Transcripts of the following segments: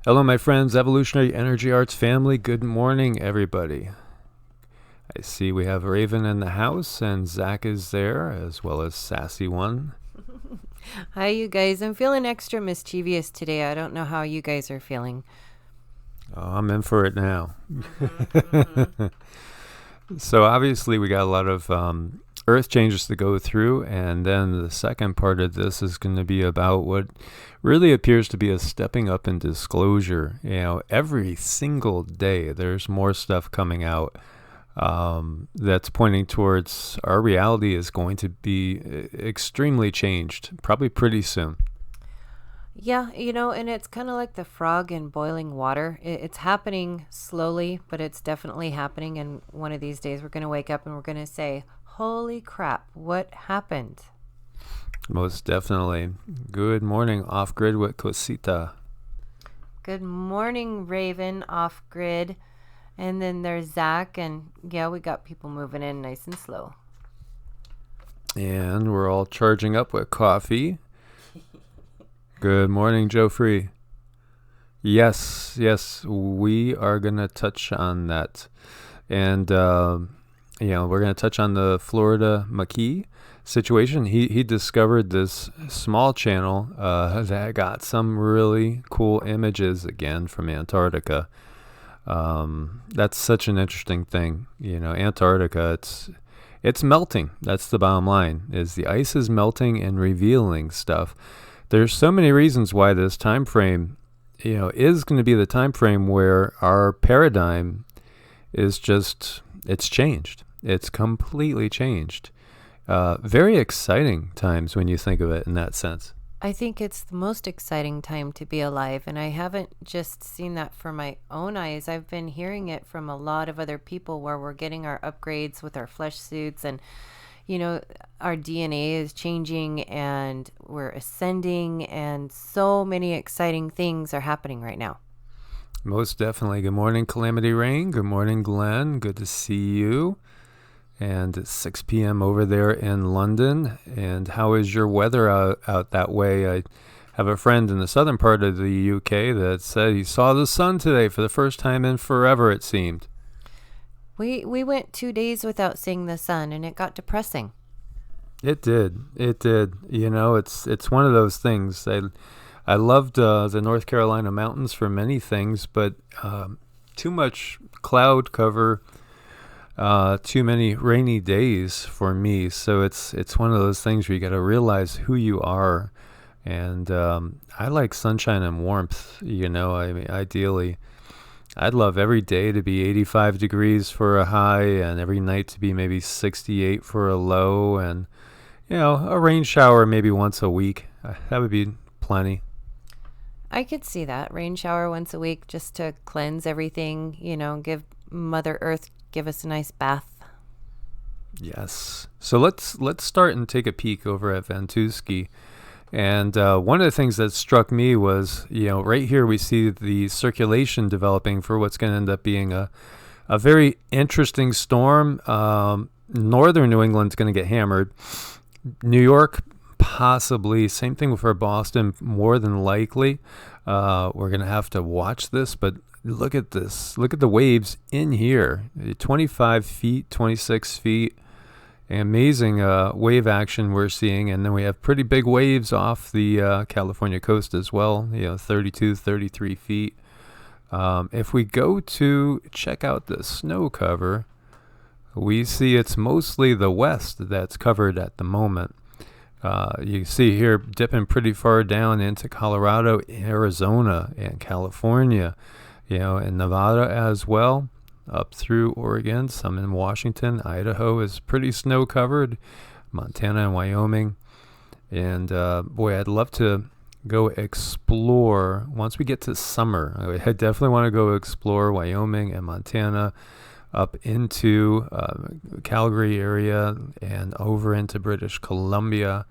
Hello, my friends, Evolutionary Energy Arts family. Good morning, everybody. I see we have Raven in the house, and Zach is there, as well as Sassy One. Hi, you guys. I'm feeling extra mischievous today. I don't know how you guys are feeling. Oh, I'm in for it now. So obviously we got a lot of earth changes to go through, and then the second part of this is going to be about what really appears to be a stepping up in disclosure. Every single day there's more stuff coming out that's pointing towards our reality is going to be extremely changed, probably pretty soon. Yeah, and it's kind of like the frog in boiling water. It's happening slowly, but it's definitely happening. And one of these days we're going to wake up and we're going to say, holy crap, what happened? Most definitely. Good morning, Off Grid with Cosita. Good morning, Raven, off grid. And then there's Zach, and yeah, we got people moving in nice and slow. And we're all charging up with coffee. Good morning, Joe Free. Yes, we are going to touch on that. And, we're going to touch on the Florida McKee situation. He discovered this small channel that got some really cool images again from Antarctica. That's such an interesting thing. Antarctica, it's melting. That's the bottom line, is the ice is melting and revealing stuff. There's so many reasons why this time frame, is going to be the time frame where our paradigm is it's changed. It's completely changed. Very exciting times when you think of it in that sense. I think it's the most exciting time to be alive, and I haven't just seen that for my own eyes. I've been hearing it from a lot of other people where we're getting our upgrades with our flesh suits, and our DNA is changing and we're ascending, and so many exciting things are happening right now. Most definitely. Good morning, Calamity Rain. Good morning, Glenn. Good to see you. And it's 6 p.m. over there in London. And how is your weather out that way? I have a friend in the southern part of the UK that said he saw the sun today for the first time in forever, it seemed. We went 2 days without seeing the sun, and it got depressing. It did. It's one of those things. I loved the North Carolina mountains for many things, but too much cloud cover, too many rainy days for me. So it's one of those things where you got to realize who you are. And I like sunshine and warmth. Ideally, I'd love every day to be 85 degrees for a high, and every night to be maybe 68 for a low, and a rain shower maybe once a week. That would be plenty. I could see that. Rain shower once a week just to cleanse everything, give Mother Earth, give us a nice bath. Yes. So let's start and take a peek over at Ventusky. And one of the things that struck me was, right here we see the circulation developing for what's going to end up being a very interesting storm. Northern New England's going to get hammered. New York, possibly. Same thing for Boston, more than likely. We're going to have to watch this, but look at this. Look at the waves in here. 25 feet, 26 feet. Amazing wave action we're seeing. And then we have pretty big waves off the California coast as well, 32, 33 feet. If we go to check out the snow cover, we see it's mostly the west that's covered at the moment. You see here dipping pretty far down into Colorado, Arizona, and California, and Nevada as well, up through Oregon, some in Washington. Idaho is pretty snow covered, Montana and Wyoming. And boy, I'd love to go explore once we get to summer. I definitely want to go explore Wyoming and Montana, up into Calgary area and over into British Columbia.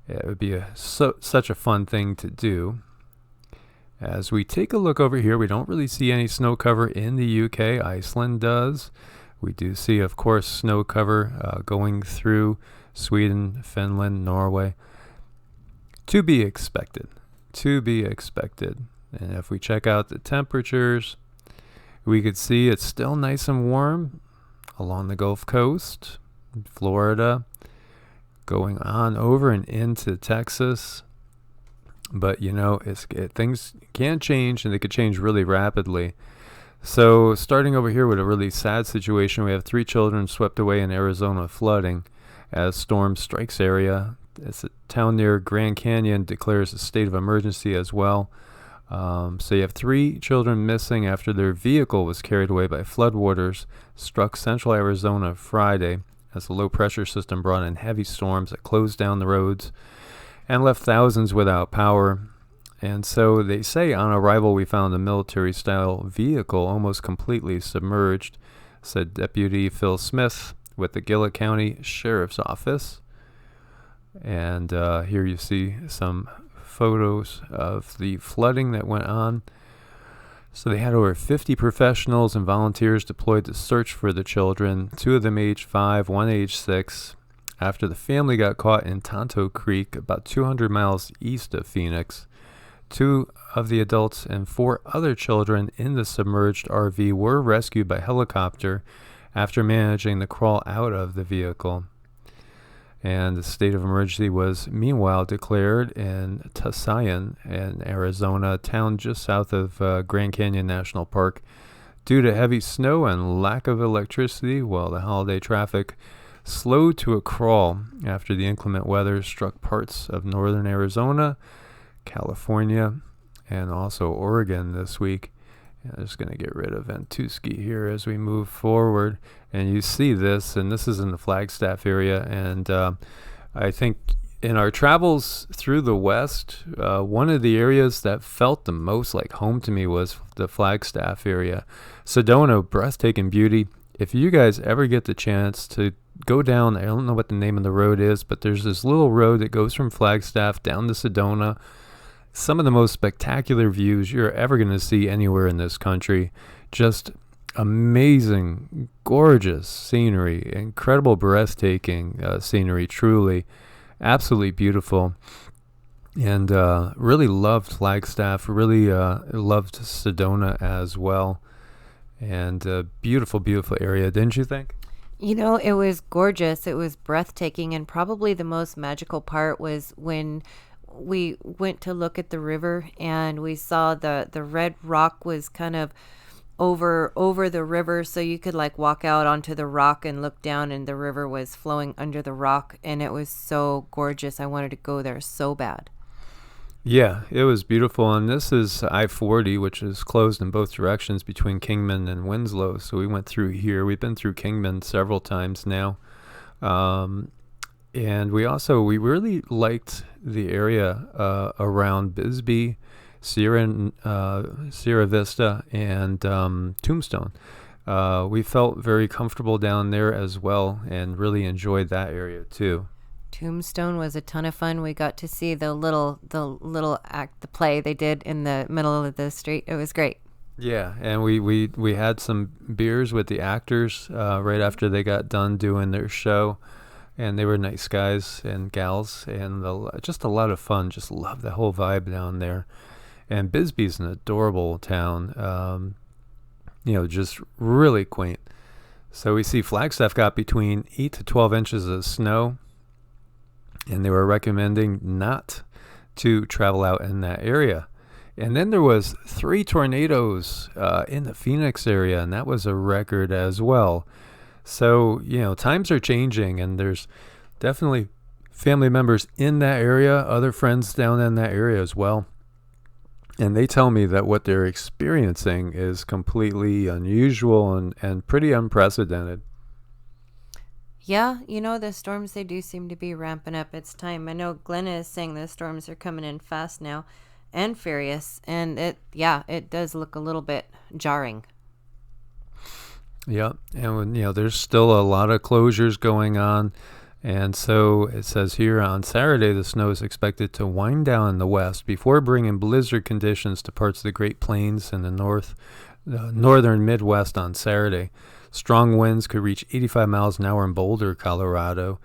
It would be such a fun thing to do. As we take a look over here, we don't really see any snow cover in the UK. Iceland does. We do see, of course, snow cover going through Sweden, Finland, Norway. To be expected. And if we check out the temperatures, we could see it's still nice and warm along the Gulf Coast, Florida, going on over and into Texas. But, things can change, and they could change really rapidly. So starting over here with a really sad situation, we have 3 children swept away in Arizona flooding as storm strikes area. It's a town near Grand Canyon declares a state of emergency as well. So you have 3 children missing after their vehicle was carried away by floodwaters, struck central Arizona Friday as a low-pressure system brought in heavy storms that closed down the roads and left thousands without power. And so they say on arrival we found a military-style vehicle almost completely submerged, said Deputy Phil Smith with the Gillett County Sheriff's Office. And here you see some photos of the flooding that went on. So they had over 50 professionals and volunteers deployed to search for the children, 2 of them age 5, 1 age 6, after the family got caught in Tonto Creek, about 200 miles east of Phoenix. 2 of the adults and 4 other children in the submerged RV were rescued by helicopter after managing to crawl out of the vehicle. And the state of emergency was meanwhile declared in Tusayan, in Arizona, a town just south of Grand Canyon National Park, due to heavy snow and lack of electricity, while the holiday traffic slowed to a crawl after the inclement weather struck parts of northern Arizona, California, and also Oregon this week. I'm just going to get rid of Ventusky here as we move forward. And you see this, and this is in the Flagstaff area. And I think in our travels through the West, one of the areas that felt the most like home to me was the Flagstaff area. Sedona, breathtaking beauty. If you guys ever get the chance to go down, I don't know what the name of the road is, but there's this little road that goes from Flagstaff down to Sedona. Some of the most spectacular views you're ever going to see anywhere in this country. Just amazing, gorgeous scenery, incredible, breathtaking scenery, truly, absolutely beautiful. And really loved Flagstaff, really loved Sedona as well. And beautiful, beautiful area, didn't you think? It was gorgeous. It was breathtaking. And probably the most magical part was when we went to look at the river and we saw the red rock was kind of over the river, so you could like walk out onto the rock and look down, and the river was flowing under the rock, and it was so gorgeous. I wanted to go there so bad. Yeah, it was beautiful. And this is I-40, which is closed in both directions between Kingman and Winslow. So we went through here. We've been through Kingman several times now. And we really liked the area around Bisbee, Sierra Vista, and Tombstone. We felt very comfortable down there as well, and really enjoyed that area too. Tombstone was a ton of fun. We got to see the little act, the play they did in the middle of the street. It was great. Yeah, and we had some beers with the actors right after they got done doing their show. And they were nice guys and gals, and just a lot of fun. Just love the whole vibe down there. And Bisbee's an adorable town, just really quaint. So we see Flagstaff got between 8 to 12 inches of snow, and they were recommending not to travel out in that area. And then there was 3 tornadoes in the Phoenix area, and that was a record as well. So, times are changing, and there's definitely family members in that area, other friends down in that area as well. And they tell me that what they're experiencing is completely unusual and pretty unprecedented. Yeah, the storms, they do seem to be ramping up. It's time. I know Glenna is saying the storms are coming in fast now and furious, and it does look a little bit jarring. Yeah, and there's still a lot of closures going on, and so it says here on Saturday the snow is expected to wind down in the west before bringing blizzard conditions to parts of the Great Plains and the northern Midwest on Saturday. Strong winds could reach 85 miles an hour in Boulder, Colorado,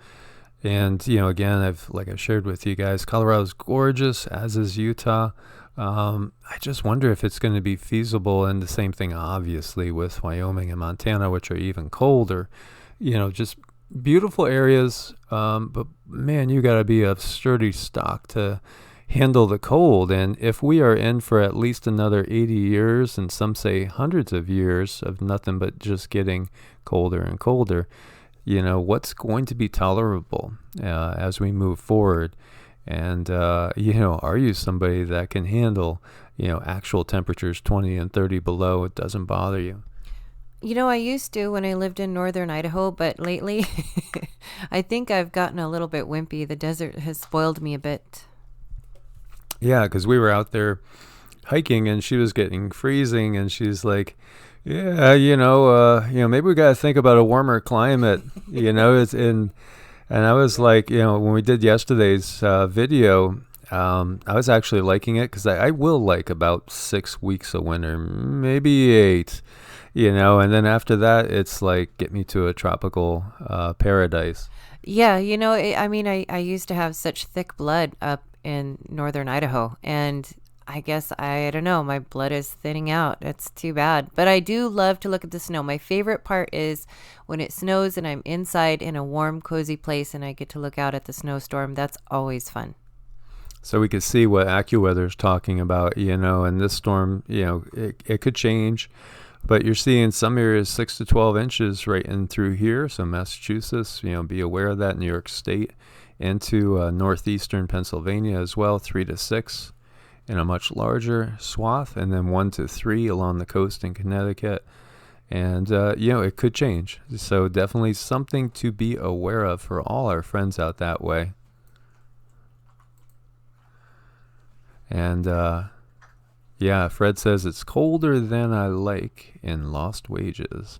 and again, I've shared with you guys, Colorado's gorgeous, as is Utah. I just wonder if it's going to be feasible, and the same thing obviously with Wyoming and Montana, which are even colder, just beautiful areas. But man, you got to be of sturdy stock to handle the cold. And if we are in for at least another 80 years, and some say hundreds of years of nothing but just getting colder and colder, what's going to be tolerable as we move forward? And, are you somebody that can handle, actual temperatures 20 and 30 below? It doesn't bother you. I used to when I lived in northern Idaho, but lately I think I've gotten a little bit wimpy. The desert has spoiled me a bit. Yeah, because we were out there hiking and she was getting freezing, and she's like, yeah, maybe we got to think about a warmer climate. It's in. And I was like, when we did yesterday's video, I was actually liking it because I will like about 6 weeks of winter, maybe 8, and then after that, it's like, get me to a tropical paradise. Yeah, I used to have such thick blood up in northern Idaho, and I guess, I don't know, my blood is thinning out. It's too bad. But I do love to look at the snow. My favorite part is when it snows and I'm inside in a warm, cozy place and I get to look out at the snowstorm. That's always fun. So we could see what AccuWeather's talking about, and this storm, it could change. But you're seeing some areas 6 to 12 inches right in through here. So Massachusetts, be aware of that. New York State, into northeastern Pennsylvania as well, 3 to 6 in a much larger swath, and then 1 to 3 along the coast in Connecticut. And, it could change. So definitely something to be aware of for all our friends out that way. And, Fred says it's colder than I like in Lost Wages.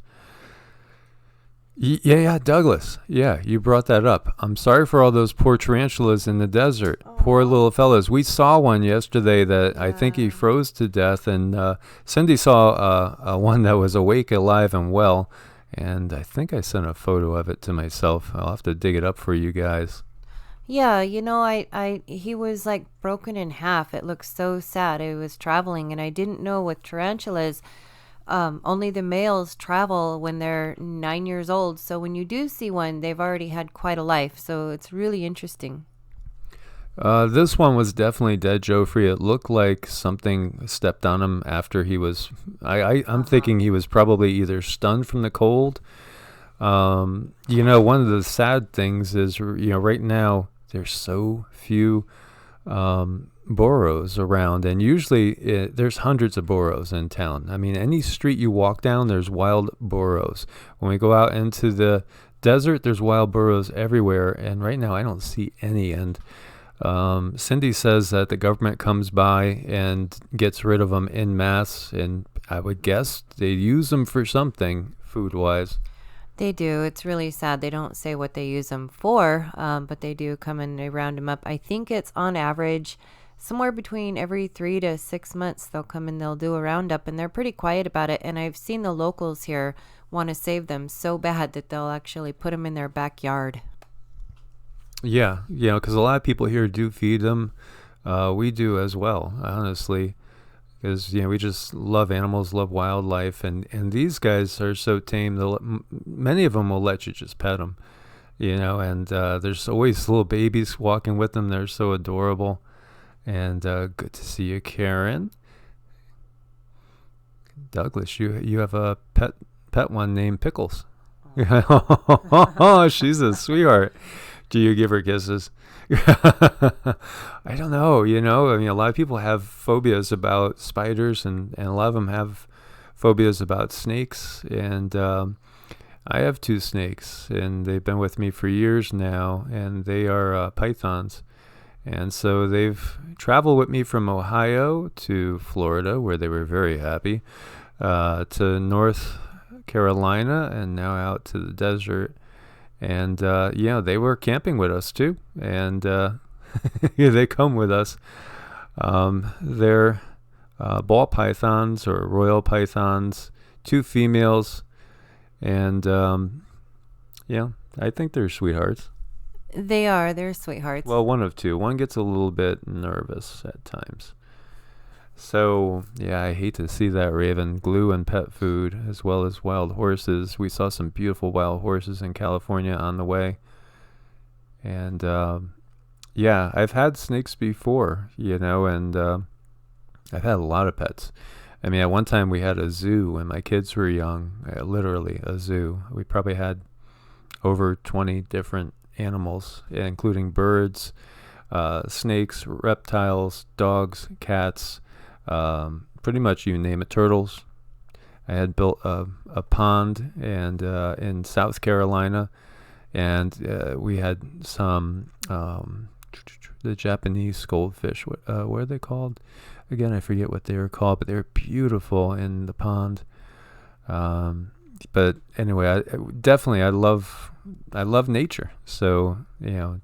Yeah, Douglas. Yeah, you brought that up. I'm sorry for all those poor tarantulas in the desert. Aww. Poor little fellows. We saw one yesterday that I think he froze to death, and Cindy saw one that was awake, alive, and well, and I think I sent a photo of it to myself. I'll have to dig it up for you guys. Yeah, he was like broken in half. It looked so sad. It was traveling, and I didn't know with tarantulas, only the males travel when they're 9 years old. So when you do see one, they've already had quite a life. So it's really interesting. This one was definitely dead, Joffrey. It looked like something stepped on him after he was... I'm thinking he was probably either stunned from the cold. One of the sad things is, right now, there's so few burros around, and usually there's hundreds of burros in town. I mean, any street you walk down, there's wild burros. When we go out into the desert, there's wild burros everywhere, and right now I don't see any. And Cindy says that the government comes by and gets rid of them en masse, and I would guess they use them for something food-wise. They do. It's really sad. They don't say what they use them for, but they do come and they round them up. I think it's on average somewhere between every 3 to 6 months they'll come and they'll do a roundup, and they're pretty quiet about it. And I've seen the locals here want to save them so bad that they'll actually put them in their backyard. Yeah, because a lot of people here do feed them. We do as well, honestly, because we just love animals, love wildlife, and these guys are so tame. Many of them will let you just pet them, and there's always little babies walking with them. They're so adorable. And good to see you, Karen. Douglas, you have a pet one named Pickles. Oh, she's a sweetheart. Do you give her kisses? I don't know, I mean, a lot of people have phobias about spiders, and a lot of them have phobias about snakes. And I have 2 snakes, and they've been with me for years now, and they are pythons. And so they've traveled with me from Ohio to Florida, where they were very happy, to North Carolina, and now out to the desert. And, they were camping with us too. And they come with us. They're ball pythons or royal pythons, 2 females. And, I think they're sweethearts. They're sweethearts. Well, one of 2. One gets a little bit nervous at times. So, yeah, I hate to see that, Raven. Glue and pet food, as well as wild horses. We saw some beautiful wild horses in California on the way. And, yeah, I've had snakes before, and I've had a lot of pets. I mean, at one time we had a zoo when my kids were young, literally a zoo. We probably had over 20 different animals, including birds, snakes, reptiles, dogs, cats, pretty much you name it, turtles. I had built a pond and in South Carolina, and we had some the Japanese goldfish. What are they called? Again, I forget what they were called, but they're beautiful in the pond. But anyway, I love nature. So,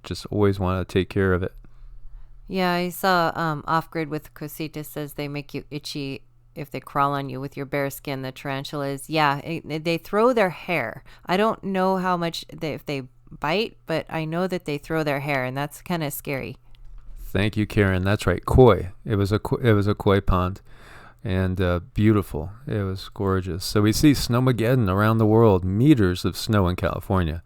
just always want to take care of it. Yeah, I saw Off Grid with Cosita says they make you itchy if they crawl on you with your bare skin. The tarantulas, yeah, they throw their hair. I don't know how much if they bite, but I know that they throw their hair, and that's kind of scary. Thank you, Karen. That's right, koi. It was a koi pond, and beautiful. It was gorgeous. So we see Snowmageddon around the world, meters of snow in California.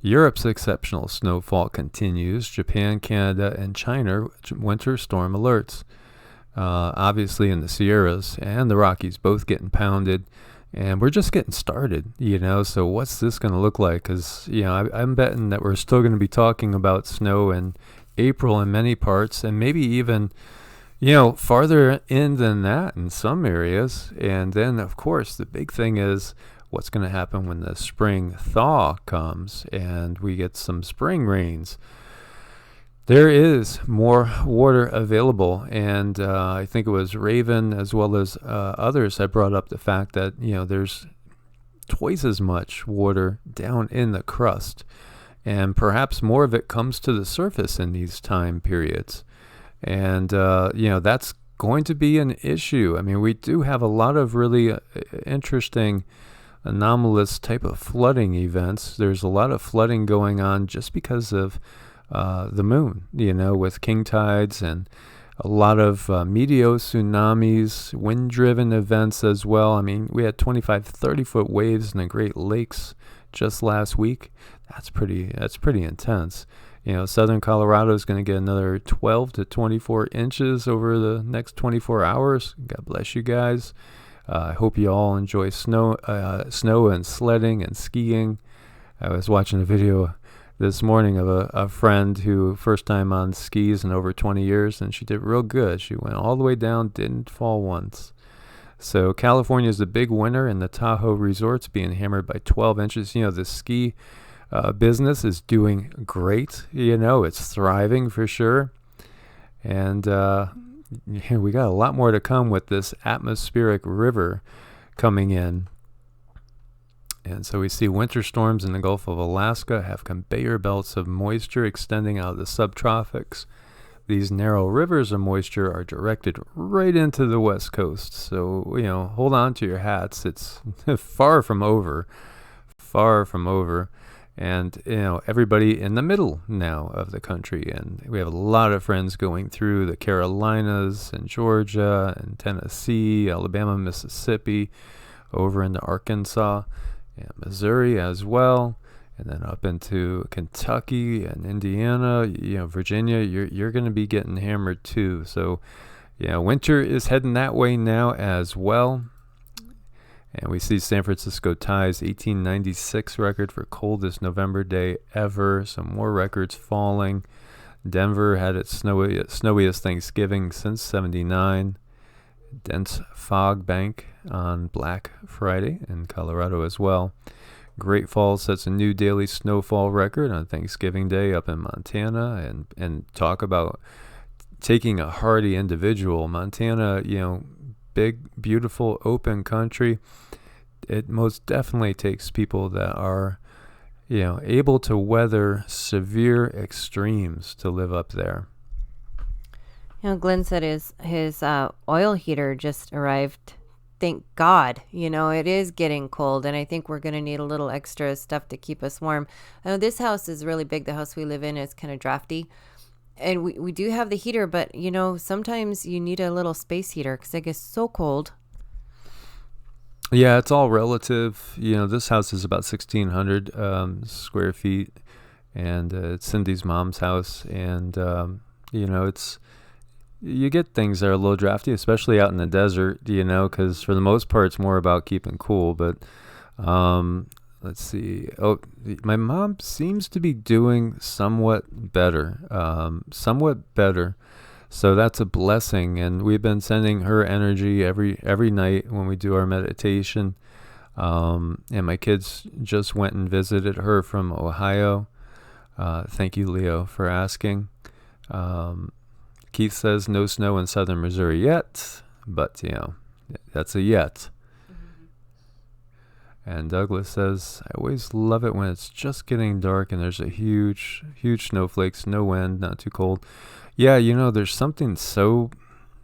Europe's exceptional snowfall continues. Japan, Canada, and China winter storm alerts. Obviously in the Sierras and the Rockies both getting pounded. And we're just getting started, so what's this going to look like? Because, I'm betting that we're still going to be talking about snow in April in many parts, and maybe even, farther in than that in some areas. And then, of course, the big thing is what's going to happen when the spring thaw comes and we get some spring rains. There is more water available, and I think it was Raven as well as others that brought up the fact that, there's twice as much water down in the crust, and perhaps more of it comes to the surface in these time periods. And, that's going to be an issue. I mean, we do have a lot of really interesting anomalous type of flooding events. There's a lot of flooding going on just because of the moon, with king tides, and a lot of meteo tsunamis, wind-driven events as well. I mean, we had 25, 30-foot waves in the Great Lakes just last week. That's pretty intense. Southern Colorado is going to get another 12 to 24 inches over the next 24 hours. God bless you guys. I hope you all enjoy snow and sledding and skiing. I was watching a video this morning of a friend who first time on skis in over 20 years, and she did real good. She went all the way down, didn't fall once. So California is the big winner, and the Tahoe resorts being hammered by 12 inches. The ski business is doing great. It's thriving for sure. And we got a lot more to come with this atmospheric river coming in. And so we see winter storms in the Gulf of Alaska have conveyor belts of moisture extending out of the subtropics. These narrow rivers of moisture are directed right into the west coast. So, hold on to your hats. It's far from over. And, everybody in the middle now of the country. And we have a lot of friends going through the Carolinas and Georgia and Tennessee, Alabama, Mississippi, over into Arkansas and Missouri as well, and then up into Kentucky and Indiana, Virginia. You're going to be getting hammered too. So, winter is heading that way now as well. And we see San Francisco ties 1896 record for coldest November day ever. Some more records falling. Denver had its snowiest Thanksgiving since '79. Dense fog bank on Black Friday in Colorado as well. Great Falls sets a new daily snowfall record on Thanksgiving Day up in Montana, and talk about taking a hardy individual. Montana, big, beautiful, open country. It most definitely takes people that are, able to weather severe extremes to live up there. Glenn said his oil heater just arrived. Thank God. It is getting cold, and I think we're going to need a little extra stuff to keep us warm. I know this house is really big. The house we live in is kind of drafty, And we do have the heater, but sometimes you need a little space heater because it gets so cold. Yeah, it's all relative. This house is about 1,600 square feet, and it's Cindy's mom's house. And, it's, you get things that are a little drafty, especially out in the desert, because for the most part, it's more about keeping cool. But let's see. Oh, my mom seems to be doing somewhat better. So that's a blessing, and we've been sending her energy every night when we do our meditation. And my kids just went and visited her from Ohio. Thank you, Leo, for asking. Keith says no snow in southern Missouri yet, but that's a yet. And Douglas says, I always love it when it's just getting dark and there's a huge snowflakes, no wind, not too cold. Yeah, there's something so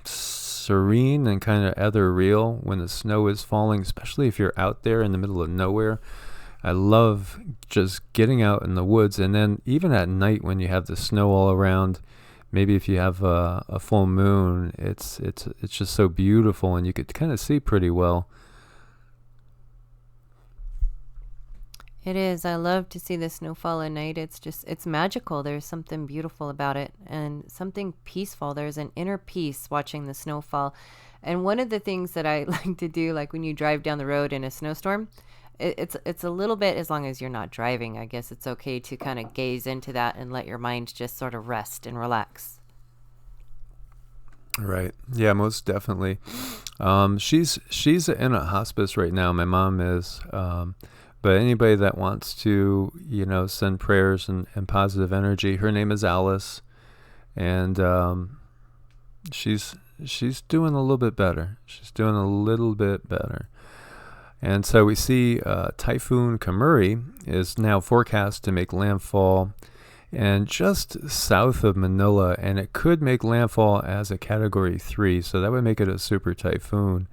serene and kind of ethereal when the snow is falling, especially if you're out there in the middle of nowhere. I love just getting out in the woods, and then even at night when you have the snow all around, maybe if you have a full moon, it's just so beautiful, and you could kind of see pretty well. It is. I love to see the snowfall at night. It's magical. There's something beautiful about it and something peaceful. There's an inner peace watching the snowfall. And one of the things that I like to do, like when you drive down the road in a snowstorm, it's a little bit, as long as you're not driving, I guess it's okay to kind of gaze into that and let your mind just sort of rest and relax. Right. Yeah, most definitely. She's in a hospice right now. My mom is. But anybody that wants to, send prayers and positive energy, her name is Alice, and she's doing a little bit better. And so we see Typhoon Kamuri is now forecast to make landfall and just south of Manila, and it could make landfall as a Category 3, so that would make it a super typhoon.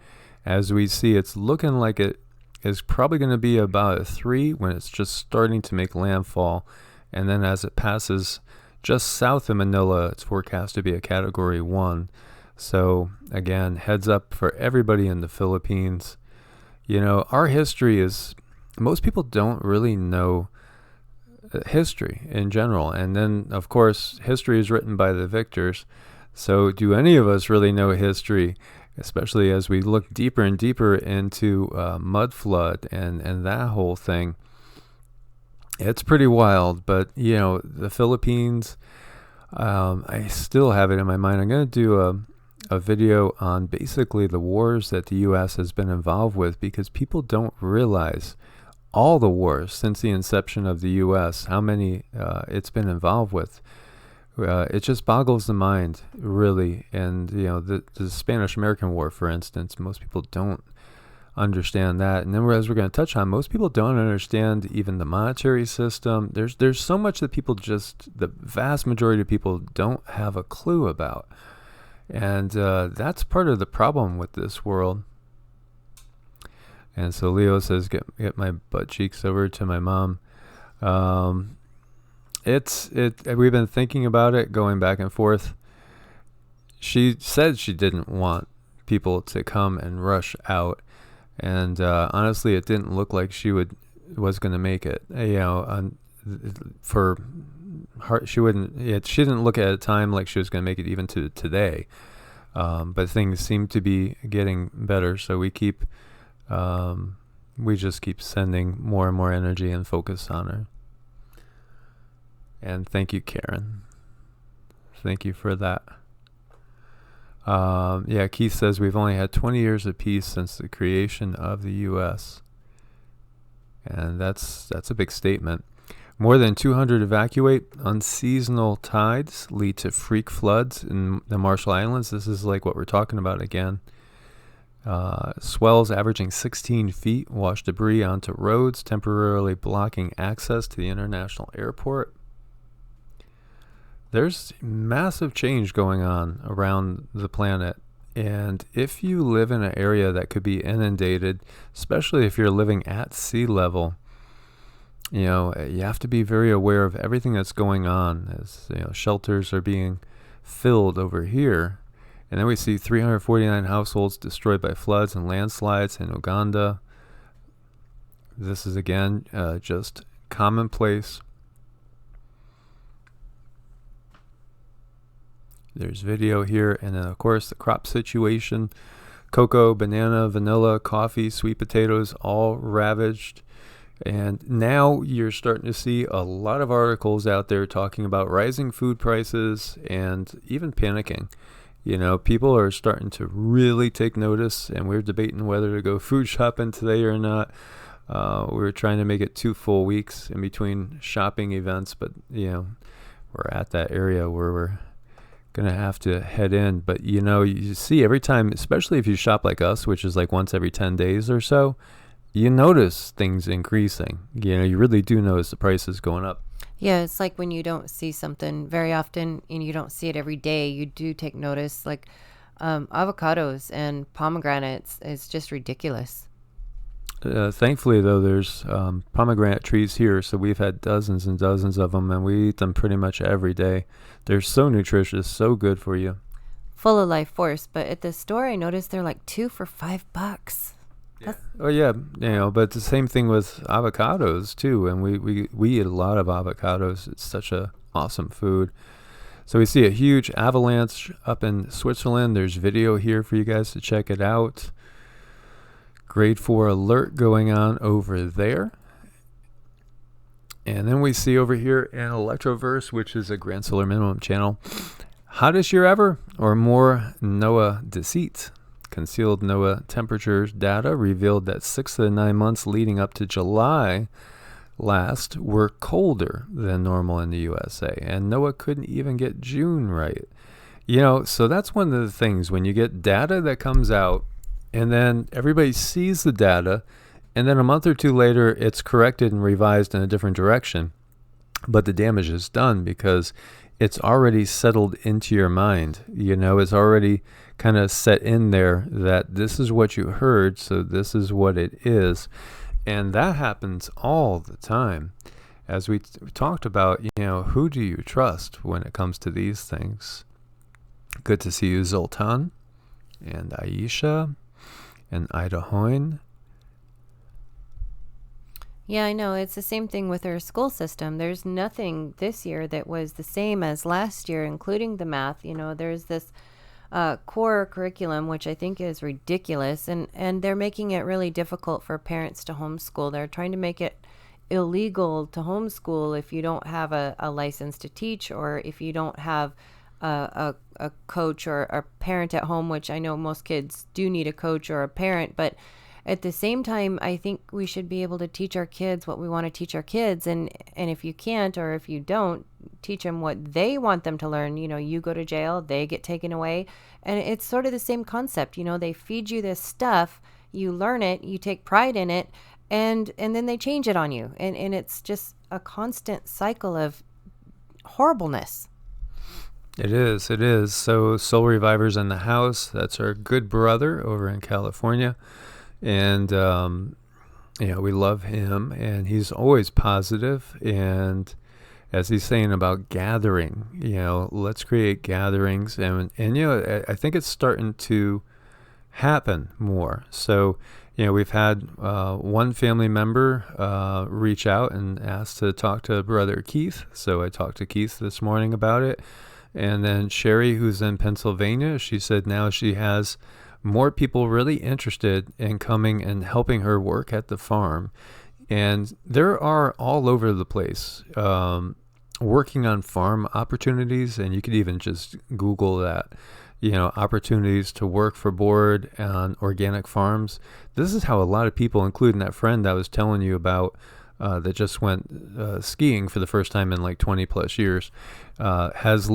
As we see, it's looking like it is probably going to be about a 3 when it's just starting to make landfall, and then as it passes just south of Manila, it's forecast to be a Category 1. So again, heads up for everybody in the Philippines. Our history is, most people don't really know history in general, and then of course history is written by the victors. So do any of us really know history? Especially as we look deeper and deeper into mud flood and that whole thing. It's pretty wild, but the Philippines, I still have it in my mind. I'm going to do a video on basically the wars that the U.S. has been involved with, because people don't realize all the wars since the inception of the U.S., how many it's been involved with. It just boggles the mind, really. And, the Spanish-American War, for instance, most people don't understand that. And then as we're going to touch on, most people don't understand even the monetary system. There's so much that the vast majority of people don't have a clue about. And that's part of the problem with this world. And so Leo says, get my butt cheeks over to my mom. We've been thinking about it, going back and forth. She said she didn't want people to come and rush out, and honestly, it didn't look like she was going to make it. For her, she wouldn't. She didn't look at a time like she was going to make it even to today. But things seem to be getting better, so we just keep sending more and more energy and focus on her. And thank you, Karen. Thank you for that. Keith says we've only had 20 years of peace since the creation of the U.S. And that's a big statement. More than 200 evacuate. Unseasonal tides lead to freak floods in the Marshall Islands. This is like what we're talking about again. Swells averaging 16 feet wash debris onto roads, temporarily blocking access to the international airport. There's massive change going on around the planet, and if you live in an area that could be inundated, especially if you're living at sea level, You have to be very aware of everything that's going on as, shelters are being filled over here. And then we see 349 households destroyed by floods and landslides in Uganda. This is, again, just commonplace. There's video here. And then, of course, the crop situation. Cocoa, banana, vanilla, coffee, sweet potatoes, all ravaged. And now you're starting to see a lot of articles out there talking about rising food prices and even panicking. People are starting to really take notice, and we're debating whether to go food shopping today or not. We're trying to make it 2 full weeks in between shopping events, but, we're at that area where we're going to have to head in. But, you see every time, especially if you shop like us, which is like once every 10 days or so, you notice things increasing. You really do notice the prices going up. Yeah, it's like when you don't see something very often and you don't see it every day, you do take notice. Like avocados and pomegranates, it's just ridiculous. Thankfully, though, there's pomegranate trees here, so we've had dozens and dozens of them, and we eat them pretty much every day. They're so nutritious, so good for you. Full of life force, but at the store I noticed they're like 2 for $5. Yeah. Oh yeah, but the same thing with avocados too, and we eat a lot of avocados. It's such a awesome food. So we see a huge avalanche up in Switzerland. There's video here for you guys to check it out. Grade 4 alert going on over there. And then we see over here an Electroverse, which is a Grand Solar Minimum channel. Hottest year ever, or more NOAA deceit. Concealed NOAA temperatures data revealed that 6 of the 9 months leading up to July last were colder than normal in the USA. And NOAA couldn't even get June right. So that's one of the things when you get data that comes out and then everybody sees the data and then a month or two later it's corrected and revised in a different direction. But the damage is done because it's already settled into your mind. It's already kind of set in there that this is what you heard, so this is what it is. And that happens all the time. As we talked about, who do you trust when it comes to these things? Good to see you, Zoltan, and Aisha, and Ida Hoyne. Yeah, I know. It's the same thing with our school system. There's nothing this year that was the same as last year, including the math. There's this core curriculum, which I think is ridiculous. And they're making it really difficult for parents to homeschool. They're trying to make it illegal to homeschool if you don't have a license to teach, or if you don't have a coach or a parent at home, which I know most kids do need a coach or a parent. But at the same time, I think we should be able to teach our kids what we want to teach our kids. And if you can't, or if you don't, teach them what they want them to learn. You go to jail, they get taken away. And it's sort of the same concept. They feed you this stuff, you learn it, you take pride in it, and then they change it on you. And it's just a constant cycle of horribleness. It is. So Soul Reviver's in the house. That's our good brother over in California. And, we love him, and he's always positive. And as he's saying about gathering, let's create gatherings. And I think it's starting to happen more. So, we've had one family member reach out and ask to talk to Brother Keith. So I talked to Keith this morning about it. And then Sherry, who's in Pennsylvania, she said now she has more people really interested in coming and helping her work at the farm. And there are all over the place working on farm opportunities. And you could even just Google that, opportunities to work for board on organic farms. This is how a lot of people, including that friend I was telling you about, that just went skiing for the first time in like 20 plus years, has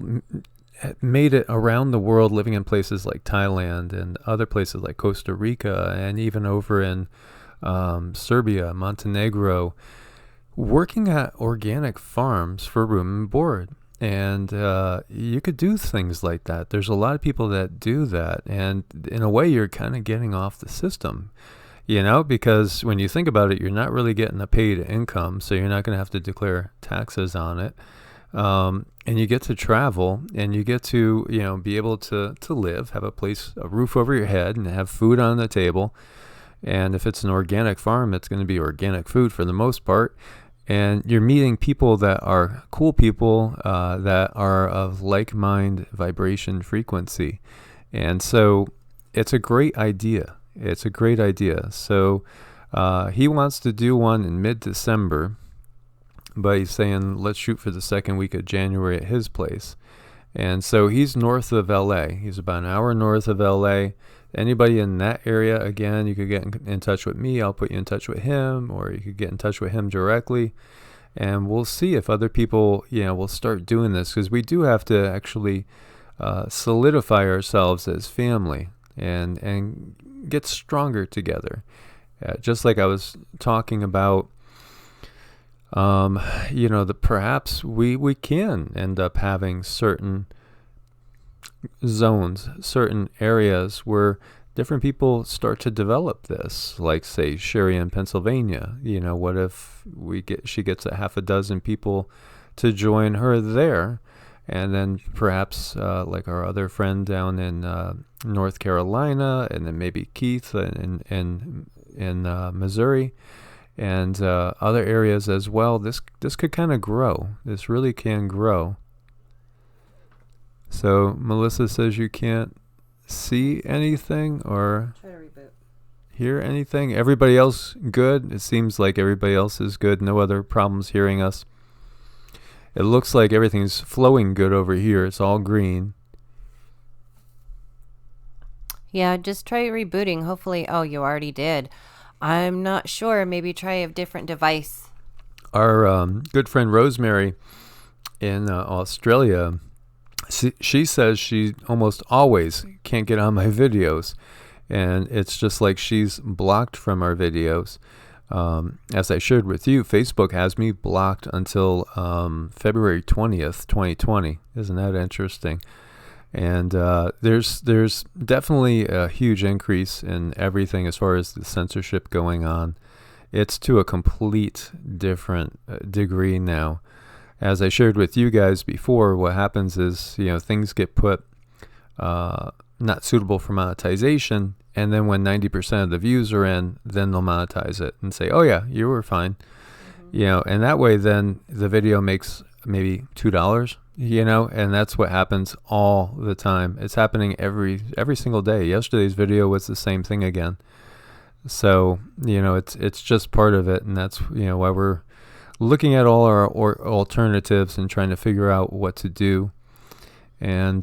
made it around the world, living in places like Thailand and other places like Costa Rica, and even over in Serbia, Montenegro, working at organic farms for room and board. And you could do things like that. There's a lot of people that do that, and in a way you're kind of getting off the system. because when you think about it, you're not really getting a paid income, so you're not going to have to declare taxes on it. And you get to travel, and you get to, be able to live, have a roof over your head, and have food on the table. And if it's an organic farm, it's going to be organic food for the most part. And you're meeting people that are cool people, that are of like-mind vibration frequency. And so it's a great idea. So he wants to do one in mid-December, but he's saying let's shoot for the second week of January at his place. And so he's north of LA. He's about an hour north of LA. Anybody in that area, again, you could get in touch with me. I'll put you in touch with him, or you could get in touch with him directly. And we'll see if other people, will start doing this, because we do have to actually solidify ourselves as family and get stronger together. Just like I was talking about, perhaps we can end up having certain zones, certain areas where different people start to develop this, like say Sherry in Pennsylvania. What if she gets a half a dozen people to join her there, and then perhaps like our other friend down in North Carolina, and then maybe Keith in Missouri, and other areas as well. This could kind of grow. This really can grow. So Melissa says you can't see anything or try to reboot. Hear anything. Everybody else good? It seems like everybody else is good. No other problems hearing us. It looks like everything's flowing good over here. It's all green. Yeah, just try rebooting. Hopefully, you already did. I'm not sure. Maybe try a different device. Our good friend Rosemary in Australia, she says she almost always can't get on my videos. And it's just like she's blocked from our videos. As I shared with you, Facebook has me blocked until February 20th, 2020. Isn't that interesting? And there's definitely a huge increase in everything as far as the censorship going on. It's to a complete different degree now. As I shared with you guys before, what happens is, things get put not suitable for monetization, and then when 90% of the views are in, then they'll monetize it and say, oh yeah, you were fine. Mm-hmm. And that way then the video makes maybe $2, and that's what happens all the time. It's happening every single day. Yesterday's video was the same thing again. So, it's just part of it, and that's, why we're looking at all our alternatives and trying to figure out what to do. And,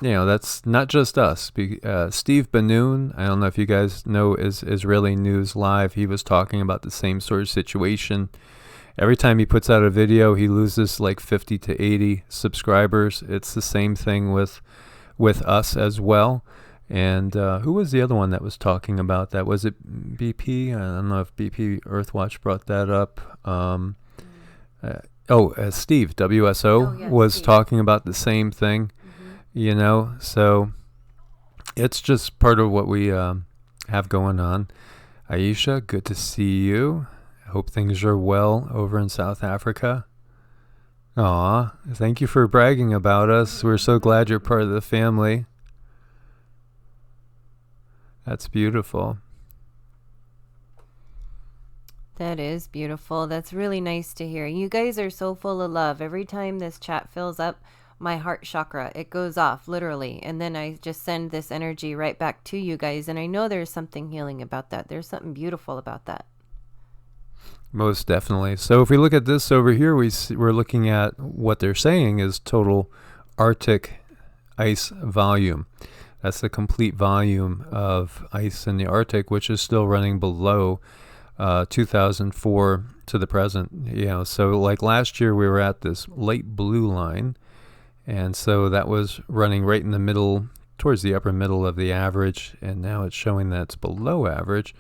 that's not just us. Steve Banoon, I don't know if you guys know, is Israeli News Live. He was talking about the same sort of situation. Every time he puts out a video, he loses like 50 to 80 subscribers. It's the same thing with us as well. And who was the other one that was talking about that? Was it BP? I don't know if BP Earthwatch brought that up. Steve, WSO, was Steve talking about the same thing. So it's just part of what we have going on. Aisha, good to see you. Hope things are well over in South Africa. Aw, thank you for bragging about us. We're so glad you're part of the family. That's beautiful. That is beautiful. That's really nice to hear. You guys are so full of love. Every time this chat fills up, my heart chakra, it goes off literally, and then I just send this energy right back to you guys, and I know there's something healing about that. There's something beautiful about that. Most definitely. So if we look at this over here, we're looking at what they're saying is total Arctic ice volume. That's the complete volume of ice in the Arctic, which is still running below 2004 to the present. So like last year we were at this light blue line, and so that was running right in the middle, towards the upper middle of the average, and now it's showing that it's below average.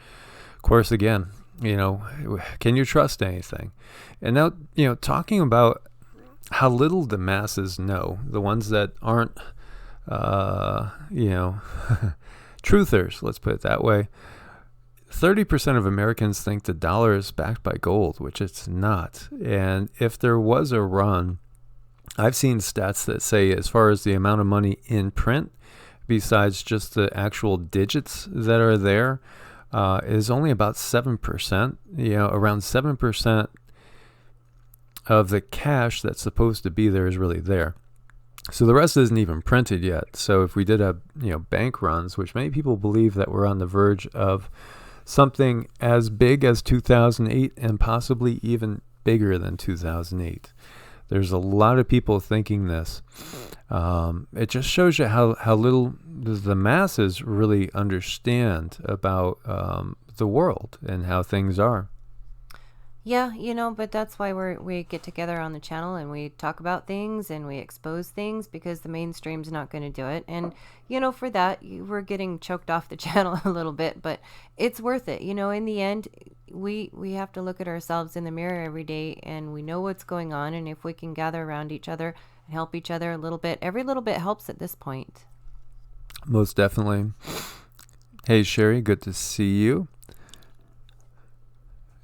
Of course, again, can you trust anything? And now, talking about how little the masses know, the ones that aren't, truthers, let's put it that way, 30% of Americans think the dollar is backed by gold, which it's not. And if there was a run, I've seen stats that say as far as the amount of money in print, besides just the actual digits that are there, is only about 7%. Around 7% of the cash that's supposed to be there is really there. So the rest isn't even printed yet. So if we did have, bank runs, which many people believe that we're on the verge of something as big as 2008 and possibly even bigger than 2008. There's a lot of people thinking this. It just shows you how little the masses really understand about the world and how things are. Yeah, but that's why we get together on the channel and we talk about things and we expose things, because the mainstream's not going to do it. And, for that, we're getting choked off the channel a little bit, but it's worth it. In the end, we have to look at ourselves in the mirror every day, and we know what's going on. And if we can gather around each other and help each other a little bit, every little bit helps at this point. Most definitely. Hey, Sherry, good to see you.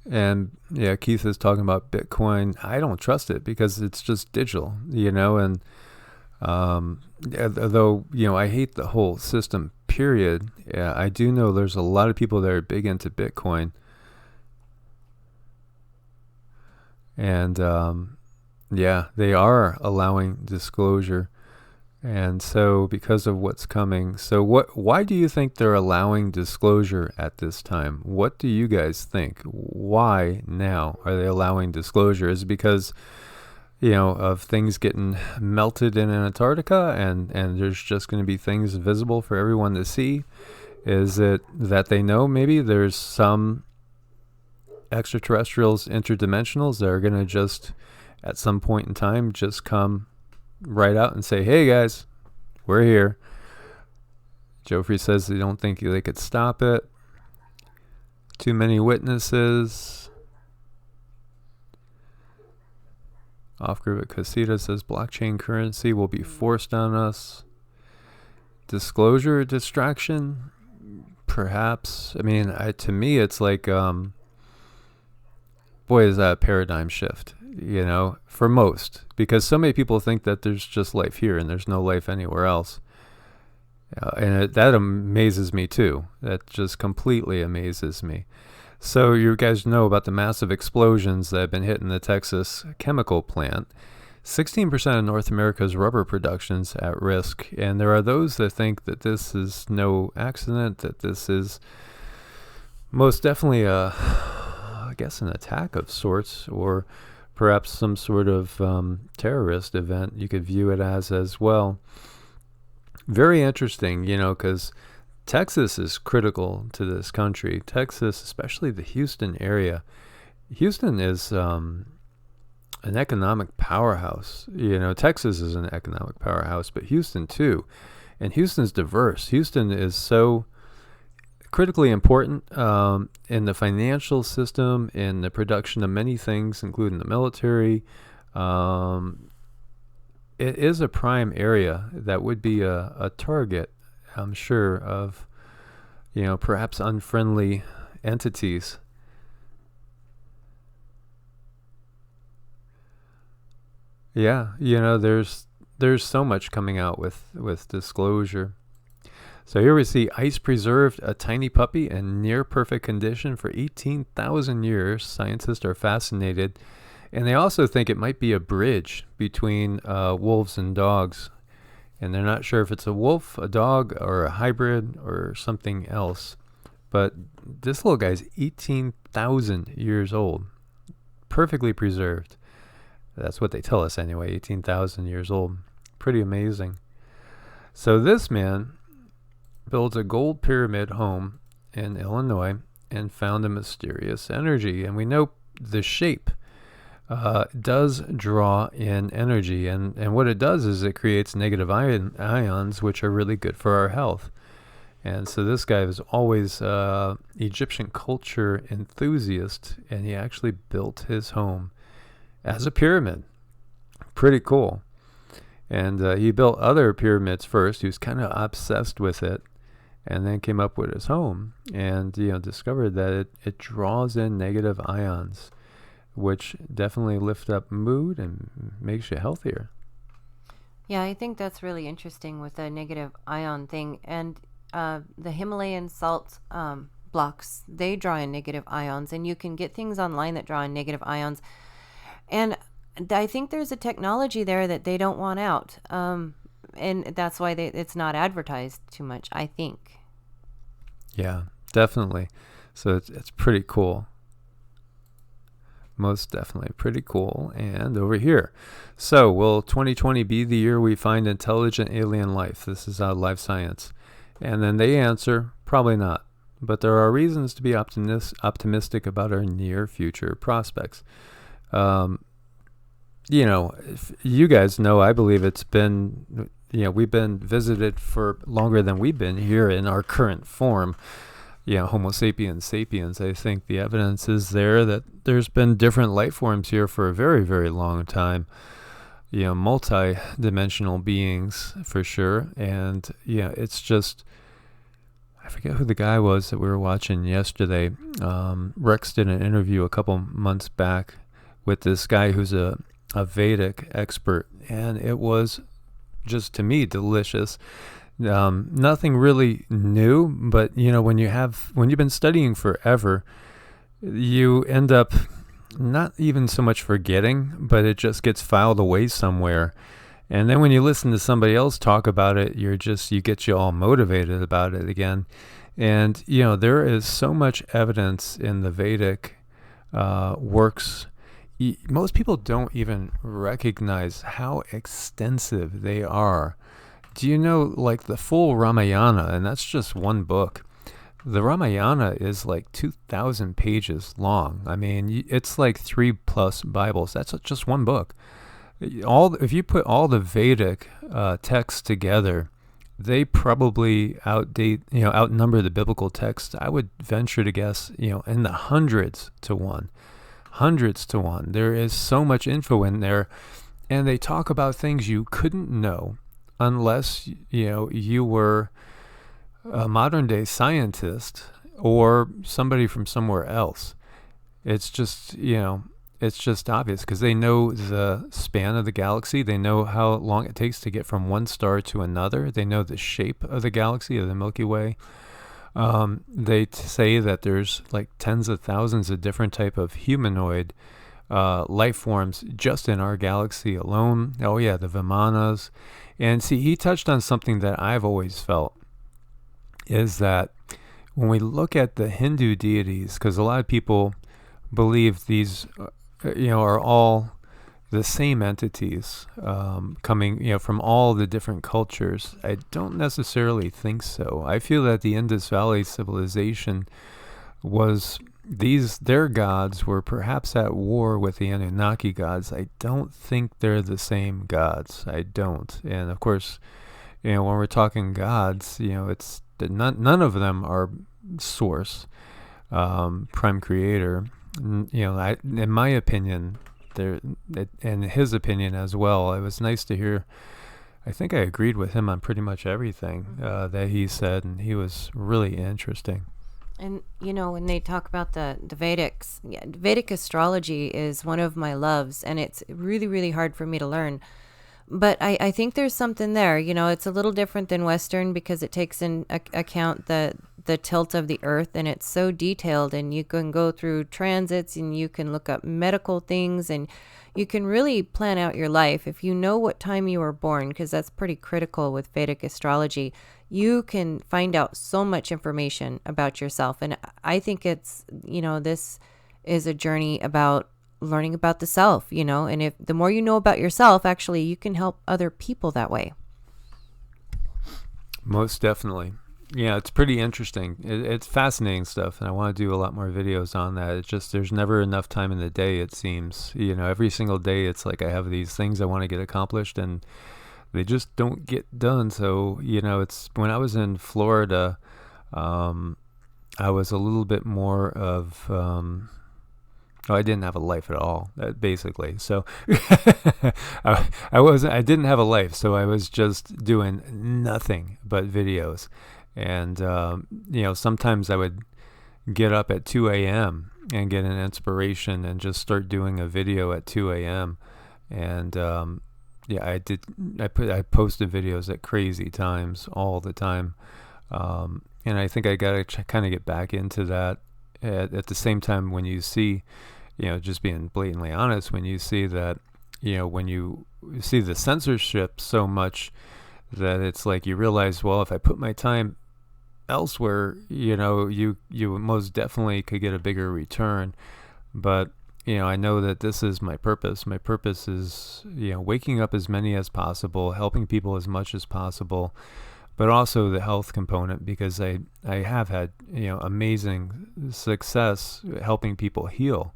And yeah, Keith is talking about Bitcoin. I don't trust it because it's just digital, and though, I hate the whole system, period. Yeah, I do know there's a lot of people that are big into Bitcoin. And yeah, they are allowing disclosure. And so because of what's coming, why do you think they're allowing disclosure at this time? What do you guys think? Why now are they allowing disclosure? Is it because, of things getting melted in Antarctica and there's just going to be things visible for everyone to see? Is it that they know maybe there's some extraterrestrials, interdimensionals that are going to just, at some point in time, just come right out and say, hey guys, we're here. Joffrey says they don't think they could stop it. Too many witnesses. Off-grid Casita says blockchain currency will be forced on us. Disclosure distraction, perhaps. I mean, to me it's like boy, is that a paradigm shift, for most, because so many people think that there's just life here and there's no life anywhere else. And that amazes me too. That just completely amazes me. So you guys know about the massive explosions that have been hitting the Texas chemical plant. 16% of North America's rubber production's at risk. And there are those that think that this is no accident, that this is most definitely I guess an attack of sorts, or perhaps some sort of terrorist event. You could view it as well. Very interesting, because Texas is critical to this country. Texas, especially the Houston area. Houston is an economic powerhouse. Texas is an economic powerhouse, but Houston too. And Houston's diverse. Houston is so critically important in the financial system, in the production of many things, including the military. It is a prime area that would be a target, I'm sure, of, perhaps unfriendly entities. Yeah, there's so much coming out with disclosure. So here we see ice preserved a tiny puppy in near perfect condition for 18,000 years. Scientists are fascinated. And they also think it might be a bridge between wolves and dogs. And they're not sure if it's a wolf, a dog, or a hybrid, or something else. But this little guy's 18,000 years old. Perfectly preserved. That's what they tell us anyway, 18,000 years old. Pretty amazing. So this man builds a gold pyramid home in Illinois and found a mysterious energy. And we know the shape does draw in energy. And what it does is it creates negative ions, which are really good for our health. And so this guy was always Egyptian culture enthusiast, and he actually built his home as a pyramid. Pretty cool. And he built other pyramids first. He was kind of obsessed with it. and then came up with his home and, discovered that it draws in negative ions, which definitely lift up mood and makes you healthier. Yeah, I think that's really interesting with the negative ion thing. And the Himalayan Salts blocks, they draw in negative ions, and you can get things online that draw in negative ions. And I think there's a technology there that they don't want out. And that's why it's not advertised too much, I think. Yeah, definitely. So it's pretty cool. Most definitely pretty cool. And over here. So will 2020 be the year we find intelligent alien life? This is life science. And then they answer, probably not. But there are reasons to be optimistic about our near future prospects. If you guys know, I believe it's been, we've been visited for longer than we've been here in our current form. Homo sapiens sapiens. I think the evidence is there that there's been different life forms here for a very, very long time. Multi-dimensional beings for sure. And it's just, I forget who the guy was that we were watching yesterday. Rex did an interview a couple months back with this guy who's a Vedic expert, and it was just, to me, delicious. Nothing really new, but when you've been studying forever, you end up not even so much forgetting, but it just gets filed away somewhere. And then when you listen to somebody else talk about it, you get you all motivated about it again. And there is so much evidence in the Vedic works. Most people don't even recognize how extensive they are. Do you know, like, the full Ramayana, and that's just one book. The Ramayana is like 2,000 pages long. I mean, it's like 3+ Bibles. That's just one book. If you put all the Vedic texts together, they probably outnumber the biblical text. I would venture to guess, in the hundreds to one. There is so much info in there, and they talk about things you couldn't know unless you were a modern day scientist or somebody from somewhere else. It's just obvious because they know the span of the galaxy. They know how long it takes to get from one star to another. They know the shape of the galaxy, of the Milky Way. They say that there's like tens of thousands of different type of humanoid life forms just in our galaxy alone. Oh yeah, the Vimanas. And see, he touched on something that I've always felt, is that when we look at the Hindu deities, because a lot of people believe these are all the same entities coming from all the different cultures. I don't necessarily think so. I feel that the Indus Valley civilization was, their gods were perhaps at war with the Anunnaki gods. I don't think they're the same gods. I don't. And of course, when we're talking gods, it's none of them are source, prime creator. In my opinion, and his opinion as well, it was nice to hear. I think I agreed with him on pretty much everything that he said, and he was really interesting. And when they talk about the Vedics, Vedic astrology is one of my loves, and it's really, really hard for me to learn. But I think there's something there. It's a little different than Western because it takes in account the tilt of the earth, and it's so detailed, and you can go through transits, and you can look up medical things, and you can really plan out your life if you know what time you were born, because that's pretty critical with Vedic astrology. You can find out so much information about yourself, and I think it's this is a journey about learning about the self, and if the more you know about yourself, actually you can help other people that way. Most definitely. Yeah, it's pretty interesting. It's fascinating stuff, and I want to do a lot more videos on that. It's just there's never enough time in the day, it seems. Every single day it's like I have these things I want to get accomplished, and they just don't get done. So, it's when I was in Florida, I was a little bit more of I didn't have a life at all, basically. So I didn't have a life, so I was just doing nothing but videos. And, sometimes I would get up at 2 a.m. and get an inspiration and just start doing a video at 2 a.m. And, I posted videos at crazy times all the time. And I think I got to kind of get back into that at the same time when you see, just being blatantly honest, when you see that, when you see the censorship so much that it's like you realize, well, if I put my time elsewhere, you most definitely could get a bigger return. But, I know that this is my purpose. My purpose is, waking up as many as possible, helping people as much as possible, but also the health component, because I have had, amazing success helping people heal.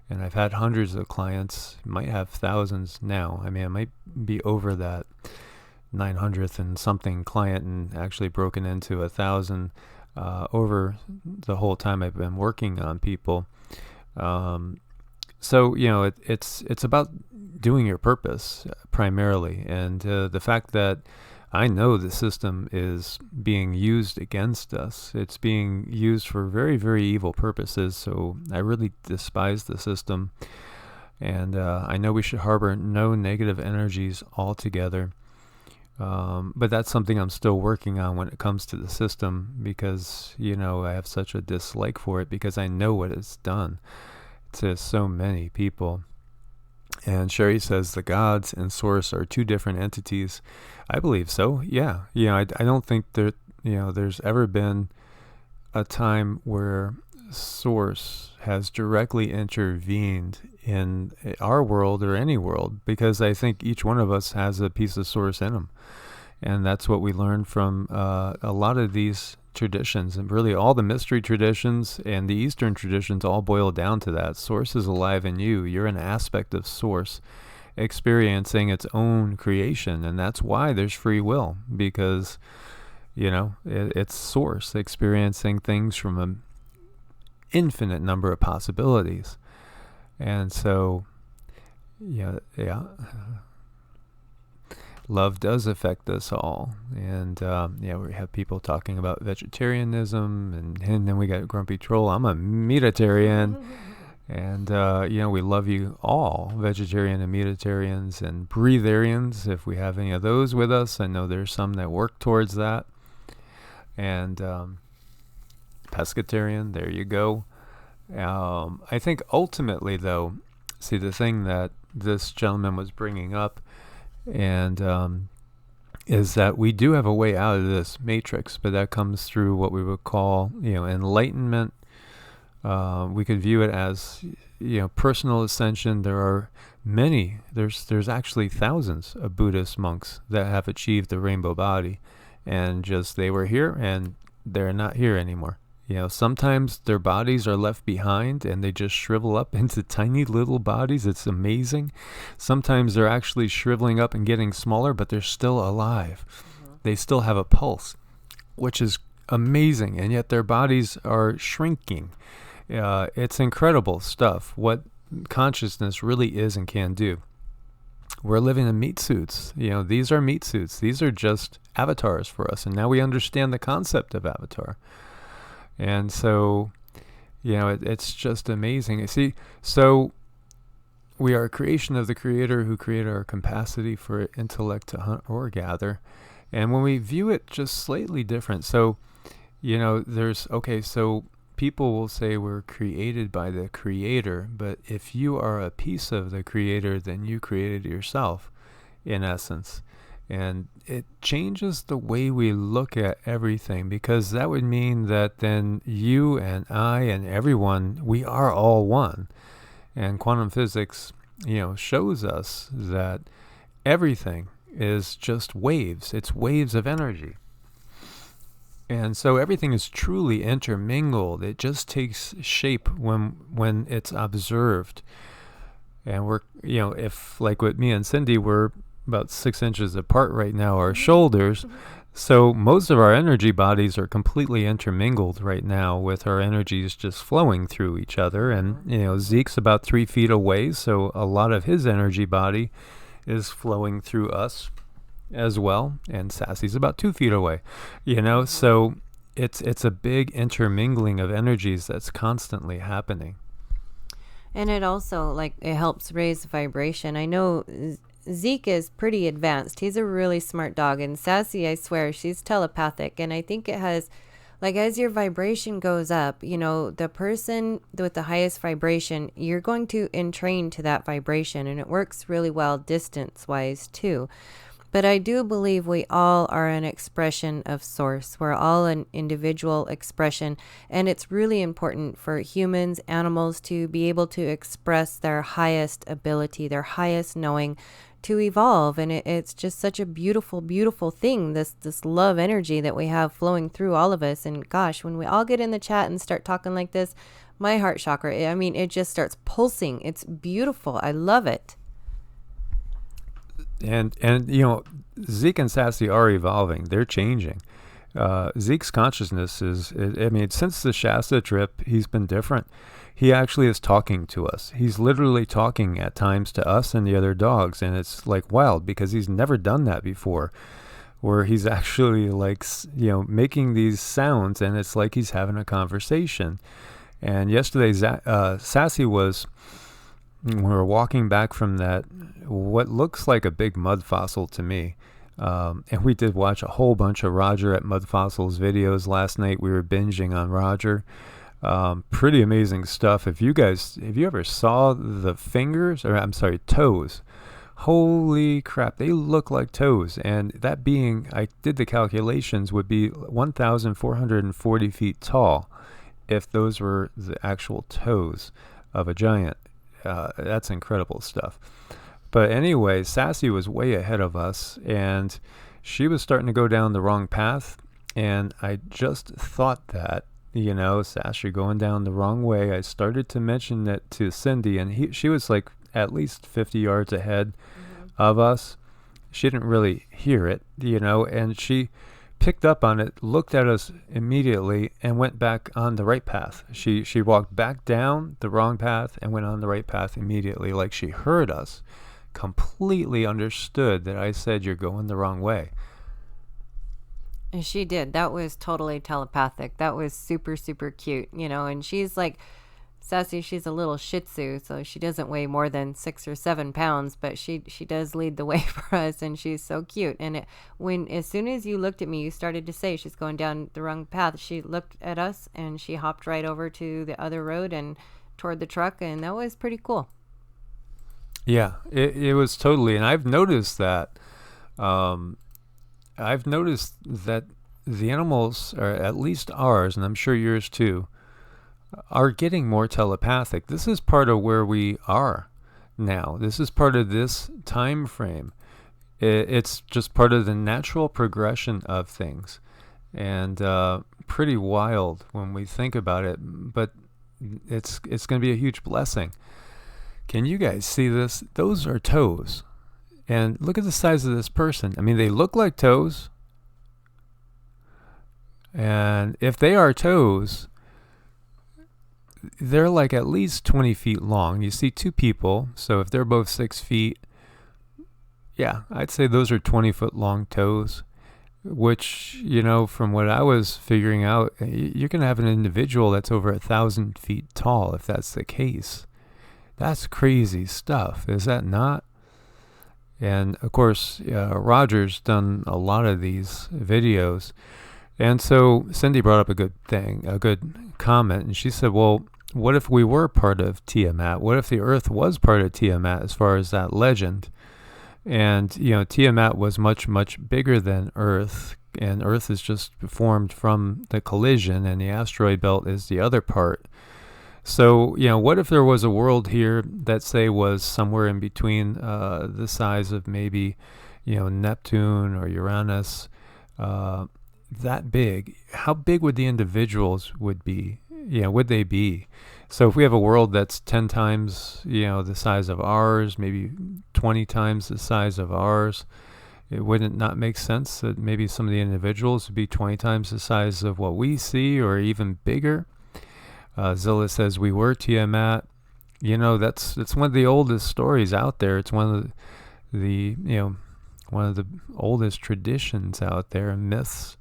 And I've had hundreds of clients, might have thousands now. I mean, I might be over that 900th and something client and actually broken into 1,000 over the whole time I've been working on people. So, it's about doing your purpose primarily. And the fact that I know the system is being used against us. It's being used for very, very evil purposes. So I really despise the system. And I know we should harbor no negative energies altogether. But that's something I'm still working on when it comes to the system, because, I have such a dislike for it, because I know what it's done to so many people. And Sherry says the gods and source are two different entities. I believe so. Yeah. I don't think that, there's ever been a time where source has directly intervened in our world or any world, because I think each one of us has a piece of source in them. And that's what we learn from a lot of these traditions, and really all the mystery traditions and the Eastern traditions all boil down to that. Source is alive in you. You're an aspect of source experiencing its own creation. And that's why there's free will, because, it's source experiencing things from an infinite number of possibilities. And so, yeah. Love does affect us all. And we have people talking about vegetarianism, and then we got Grumpy Troll. I'm a meatitarian. And, we love you all, vegetarian and meatitarians and breatharians, if we have any of those with us. I know there's some that work towards that. And pescatarian, there you go. I think ultimately, though, see, the thing that this gentleman was bringing up and is that we do have a way out of this matrix, but that comes through what we would call, enlightenment. We could view it as, personal ascension. There are many, there's actually thousands of Buddhist monks that have achieved the rainbow body, and just they were here and they're not here anymore. Sometimes their bodies are left behind and they just shrivel up into tiny little bodies. It's amazing. Sometimes they're actually shriveling up and getting smaller, but they're still alive. Mm-hmm. They still have a pulse, which is amazing. And yet their bodies are shrinking. It's incredible stuff, what consciousness really is and can do. We're living in meat suits. These are meat suits. These are just avatars for us. And now we understand the concept of avatar. And so, it's just amazing. You see, so we are a creation of the Creator who created our capacity for intellect to hunt or gather. And when we view it just slightly different, so, so people will say we're created by the Creator, but if you are a piece of the Creator, then you created yourself, in essence. And it changes the way we look at everything, because that would mean that then you and I and everyone, we are all one. And quantum physics, shows us that everything is just waves. It's waves of energy. And so everything is truly intermingled. It just takes shape when it's observed. And we're, if like with me and Cindy, we're about 6 inches apart right now, our shoulders. So most of our energy bodies are completely intermingled right now, with our energies just flowing through each other. And, Zeke's about 3 feet away, so a lot of his energy body is flowing through us. as well, and Sassy's about 2 feet away. So it's a big intermingling of energies that's constantly happening. And it also, it helps raise vibration. I know Zeke is pretty advanced. He's a really smart dog. And Sassy, I swear, she's telepathic. And I think it has, as your vibration goes up, the person with the highest vibration, you're going to entrain to that vibration. And it works really well distance-wise, too. But I do believe we all are an expression of source. We're all an individual expression. And it's really important for humans, animals to be able to express their highest ability, their highest knowing, to evolve. And it's just such a beautiful, beautiful thing, this love energy that we have flowing through all of us. And gosh, when we all get in the chat and start talking like this, my heart chakra, it just starts pulsing. It's beautiful. I love it. And Zeke and Sassy are evolving. They're changing. Zeke's consciousness since the Shasta trip, he's been different. He actually is talking to us. He's literally talking at times to us and the other dogs, and it's wild because he's never done that before, where he's actually making these sounds, and it's like he's having a conversation. And yesterday, Sassy was... we were walking back from that, what looks like a big mud fossil to me. And we did watch a whole bunch of Roger at Mud Fossils videos last night. We were binging on Roger. Pretty amazing stuff. If you ever saw the toes, holy crap, they look like toes. And that being, I did the calculations, would be 1,440 feet tall if those were the actual toes of a giant. That's incredible stuff. But anyway, Sassy was way ahead of us, and she was starting to go down the wrong path. And I just thought that, Sass, you're going down the wrong way. I started to mention it to Cindy, and she was at least 50 yards ahead of us. She didn't really hear it, and she picked up on it, looked at us immediately, and went back on the right path. She walked back down the wrong path and went on the right path immediately, like she heard us, completely understood that I said, you're going the wrong way. And she did. That was totally telepathic. That was super, super cute, and she's Sassy, she's a little Shih Tzu, so she doesn't weigh more than 6 or 7 pounds, but she does lead the way for us, and she's so cute. And as soon as you looked at me, you started to say she's going down the wrong path. She looked at us, and she hopped right over to the other road and toward the truck, and that was pretty cool. Yeah, it was totally, and I've noticed that. I've noticed that the animals, or at least ours, and I'm sure yours too, are getting more telepathic. This is part of where we are now. This is part of this time frame. It's just part of the natural progression of things, and pretty wild when we think about it. But it's going to be a huge blessing. Can you guys see this? Those are toes, and look at the size of this person. They look like toes, and if they are toes, they're at least 20 feet long. You see 2 people, so if they're both 6 feet, yeah, I'd say those are 20-foot long toes, which, from what I was figuring out, you're going to have an individual that's over 1,000 feet tall if that's the case. That's crazy stuff, is that not? And, of course, Roger's done a lot of these videos. And so Cindy brought up a good comment, and she said, well, what if we were part of Tiamat? What if the Earth was part of Tiamat as far as that legend? And, Tiamat was much, much bigger than Earth, and Earth is just formed from the collision, and the asteroid belt is the other part. So, what if there was a world here that, say, was somewhere in between the size of maybe, Neptune or Uranus, that big? How big would the individuals would be? Would they be? So if we have a world that's 10 times, the size of ours, maybe 20 times the size of ours, it wouldn't not make sense that maybe some of the individuals would be 20 times the size of what we see, or even bigger? Zilla says we were Tiamat. That's one of the oldest stories out there. It's one of the one of the oldest traditions out there, and myths,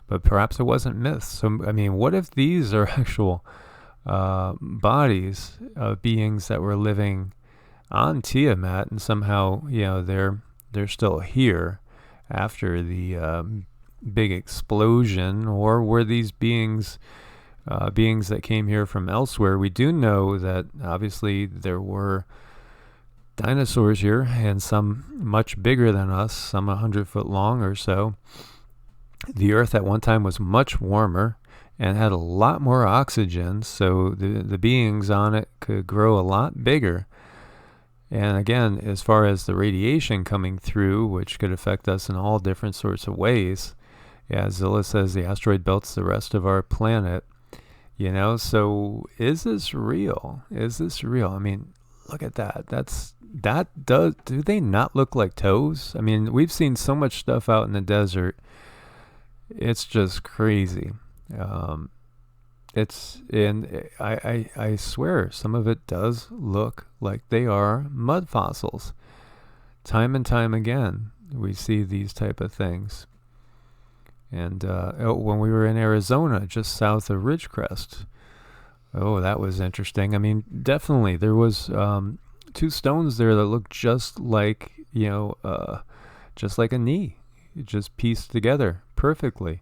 but perhaps it wasn't myths. So, I mean, what if these are actual bodies of beings that were living on Tiamat, and somehow, they're still here after the big explosion? Or were these beings that came here from elsewhere? We do know that obviously there were dinosaurs here, and some much bigger than us, some 100 foot long or so. The Earth at one time was much warmer and had a lot more oxygen, so the beings on it could grow a lot bigger. And again, as far as the radiation coming through, which could affect us in all different sorts of ways, Zilla says the asteroid belt's the rest of our planet. So is this real? I mean, look at that. Do they not look like toes? I mean, we've seen so much stuff out in the desert. It's just crazy. I swear some of it does look like they are mud fossils. Time and time again, we see these type of things. And when we were in Arizona, just south of Ridgecrest, that was interesting. I mean, definitely there was two stones there that looked just like a knee, just pieced together perfectly.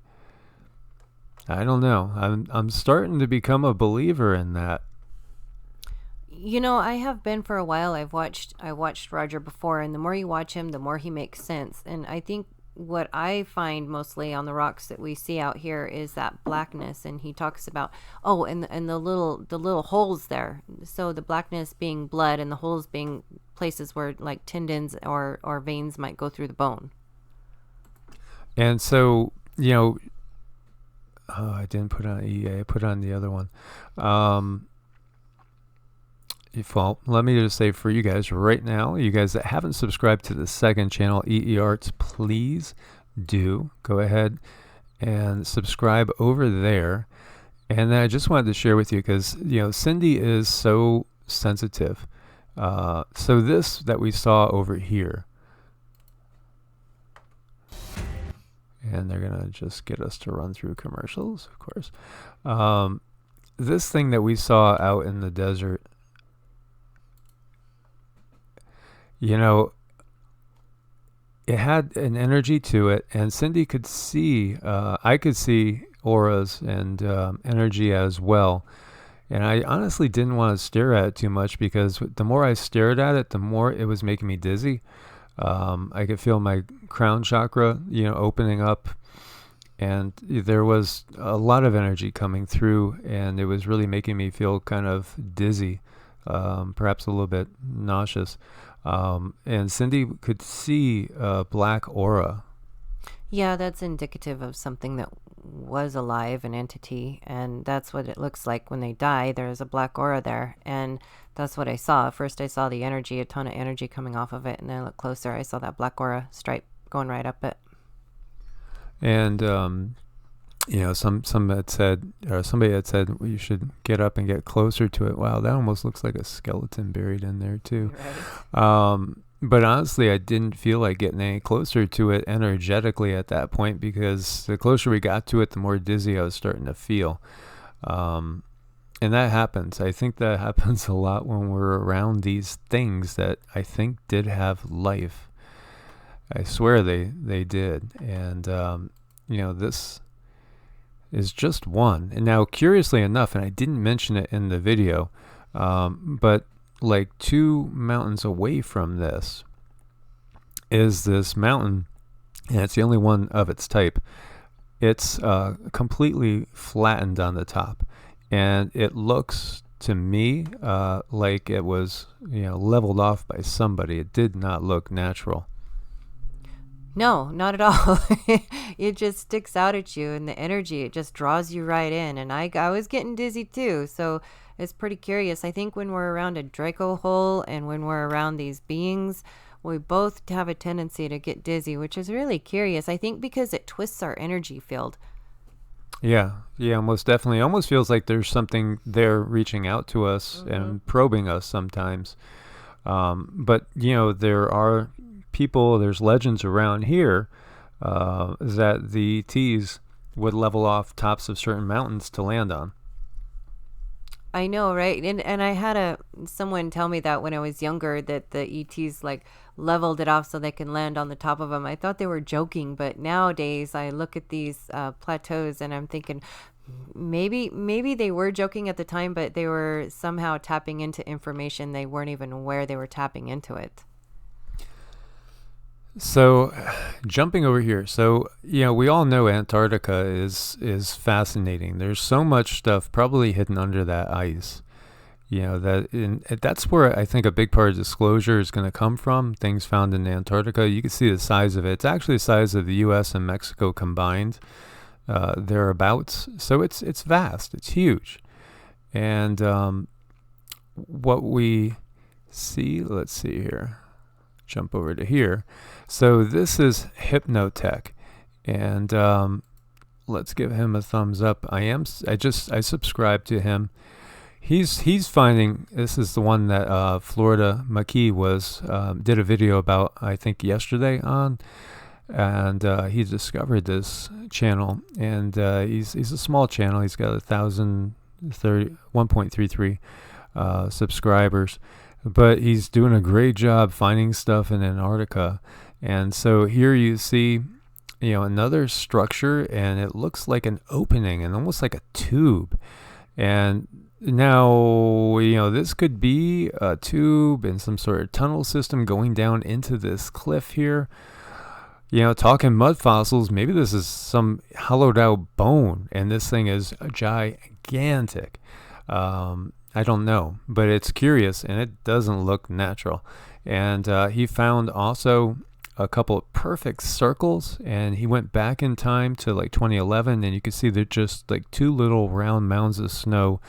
I don't know. I'm starting to become a believer in that. I have been for a while. I watched Roger before, and the more you watch him, the more he makes sense. And I think what I find mostly on the rocks that we see out here is that blackness, and he talks about and the little holes there. So the blackness being blood, and the holes being places where like tendons or veins might go through the bone. And so I didn't put on EA. I put on the other one. Well, let me just say for you guys right now, you guys that haven't subscribed to the second channel, EEArts, please do go ahead and subscribe over there. And then I just wanted to share with you because, Cindy is so sensitive. So this that we saw over here, and they're going to just get us to run through commercials, of course. This thing that we saw out in the desert, it had an energy to it, and Cindy could see, I could see auras and energy as well. And I honestly didn't want to stare at it too much, because the more I stared at it, the more it was making me dizzy. I could feel my crown chakra, opening up, and there was a lot of energy coming through, and it was really making me feel kind of dizzy, perhaps a little bit nauseous. And Cindy could see a black aura. Yeah, that's indicative of something that was alive, an entity, and that's what it looks like when they die. There's a black aura there, and that's what I saw. First I saw the energy, a ton of energy coming off of it, and then I looked closer, I saw that black aura stripe going right up it. And some had said, or somebody had said, well, you should get up and get closer to it. Wow, that almost looks like a skeleton buried in there too. Right. But honestly, I didn't feel like getting any closer to it energetically at that point, because the closer we got to it, the more dizzy I was starting to feel. And that happens. I think that happens a lot when we're around these things that I think did have life. I swear they did. And, this is just one. And now, curiously enough, and I didn't mention it in the video, but like 2 mountains away from this is this mountain, and it's the only one of its type. It's completely flattened on the top, and it looks to me like it was leveled off by somebody. It did not look natural. No, not at all. It just sticks out at you, and the energy, it just draws you right in. And I was getting dizzy too, so it's pretty curious. I think when we're around a Draco hole and when we're around these beings, we both have a tendency to get dizzy, which is really curious. I think because it twists our energy field. Yeah, most definitely. It almost feels like there's something there reaching out to us and probing us sometimes. But, there are there's legends around here that the ETs would level off tops of certain mountains to land on. I know, right? And I had someone tell me that when I was younger, that the ETs like leveled it off so they can land on the top of them. I thought they were joking, but nowadays I look at these plateaus and I'm thinking maybe they were joking at the time, but they were somehow tapping into information they weren't even aware they were tapping into it. So, jumping over here. So, we all know Antarctica is fascinating. There's so much stuff probably hidden under that ice. That's where I think a big part of disclosure is going to come from. Things found in Antarctica. You can see the size of it. It's actually the size of the U.S. and Mexico combined, thereabouts. So it's vast. It's huge. And what we see, let's see here. Jump over to here. So this is Hypnotech, and let's give him a thumbs up. I subscribe to him. He's finding, this is the one that Florida McKee did a video about, I think yesterday on, and he discovered this channel, and he's a small channel. He's got 1.33 subscribers. But he's doing a great job finding stuff in Antarctica. And so here you see, another structure, and it looks like an opening and almost like a tube. And now, this could be a tube and some sort of tunnel system going down into this cliff here. Talking mud fossils, maybe this is some hollowed out bone, and this thing is gigantic. I don't know, but it's curious, and it doesn't look natural. And he found also a couple of perfect circles, and he went back in time to like 2011, and you can see they're just like two little round mounds of snow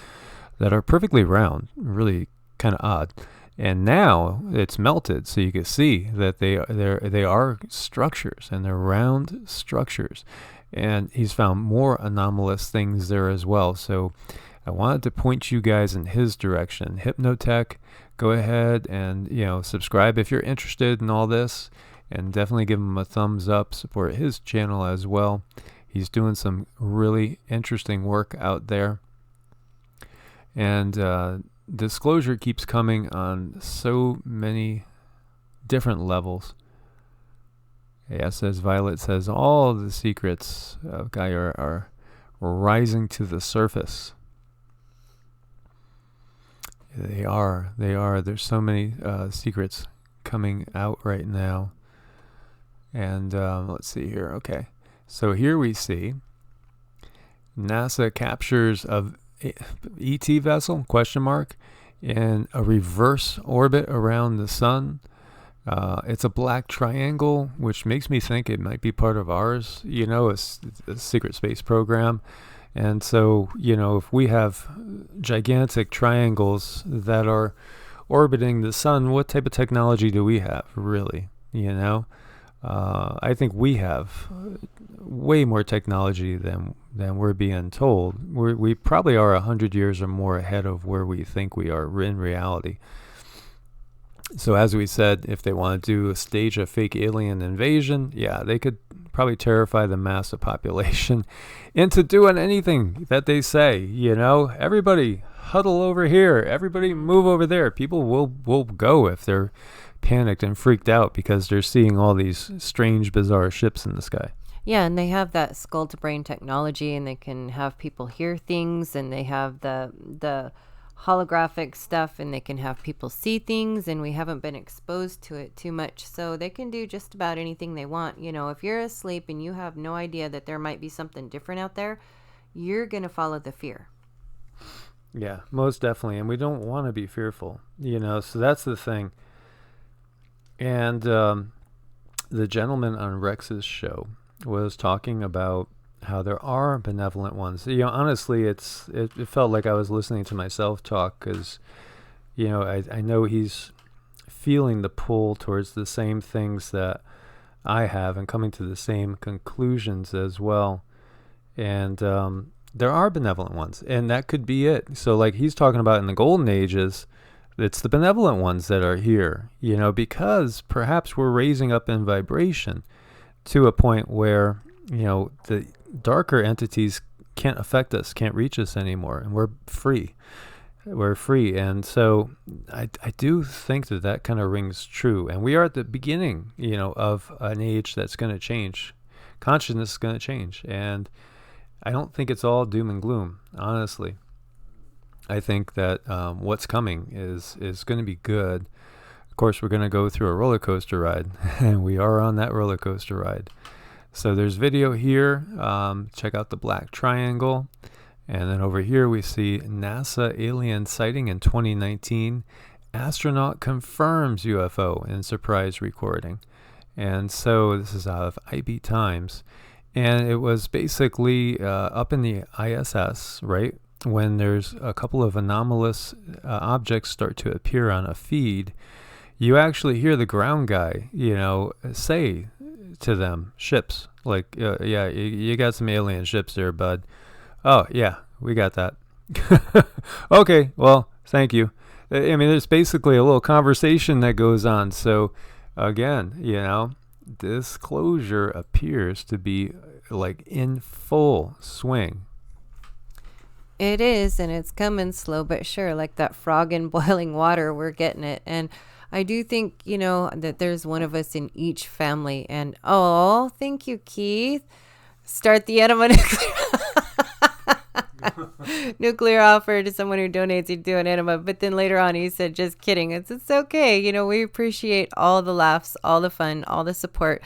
that are perfectly round, really kind of odd. And now it's melted, so you can see that they are structures, and they're round structures. And he's found more anomalous things there as well. So I wanted to point you guys in his direction. Hypnotech, go ahead and, subscribe if you're interested in all this, and definitely give him a thumbs up. Support his channel as well. He's doing some really interesting work out there. And disclosure keeps coming on so many different levels. Yes, as Violet says, all the secrets of Gaia are rising to the surface. They are. There's so many secrets coming out right now. And let's see here. Okay. So here we see NASA captures of ET vessel, ? In a reverse orbit around the sun. It's a black triangle, which makes me think it might be part of ours, a secret space program. And so, if we have gigantic triangles that are orbiting the sun, what type of technology do we have, really? I think we have way more technology than we're being told. We probably are 100 years or more ahead of where we think we are in reality. So as we said, if they want to stage a fake alien invasion, yeah, they could probably terrify the massive population into doing anything that they say. Everybody huddle over here, everybody move over there. People will go if they're panicked and freaked out because they're seeing all these strange, bizarre ships in the sky. Yeah, and they have that skull to brain technology, and they can have people hear things, and they have the holographic stuff, and they can have people see things, and we haven't been exposed to it too much, so they can do just about anything they want. If you're asleep and you have no idea that there might be something different out there, you're going to follow the fear. Yeah, most definitely, and we don't want to be fearful, so that's the thing. And the gentleman on Rex's show was talking about how there are benevolent ones. Honestly, it felt like I was listening to myself talk because, I know he's feeling the pull towards the same things that I have and coming to the same conclusions as well. And there are benevolent ones, and that could be it. So like he's talking about in the golden ages, It's the benevolent ones that are here, because perhaps we're raising up in vibration to a point where, the darker entities can't affect us, can't reach us anymore, and we're free. We're free. And so I do think that kind of rings true. And we are at the beginning, of an age that's going to change. Consciousness is going to change. And I don't think it's all doom and gloom, honestly. I think that what's coming is going to be good. Of course, we're going to go through a roller coaster ride, and we are on that roller coaster ride. So there's video here. Check out the black triangle. And then over here we see NASA alien sighting in 2019. Astronaut confirms UFO in surprise recording. And so this is out of IB Times. And it was basically up in the ISS, right? When there's a couple of anomalous objects start to appear on a feed, you actually hear the ground guy, say to them, ships, like, yeah, you got some alien ships there, bud. Oh, yeah, we got that. Okay, well, thank you. I mean, there's basically a little conversation that goes on. So, again, disclosure appears to be like in full swing. It is, and it's coming slow but sure, like that frog in boiling water. We're getting it. And I do think, that there's one of us in each family. And, oh, thank you, Keith. Start the enema nuclear offer to someone who donates you do an enema. But then later on he said, just kidding, it's okay, we appreciate all the laughs, all the fun, all the support.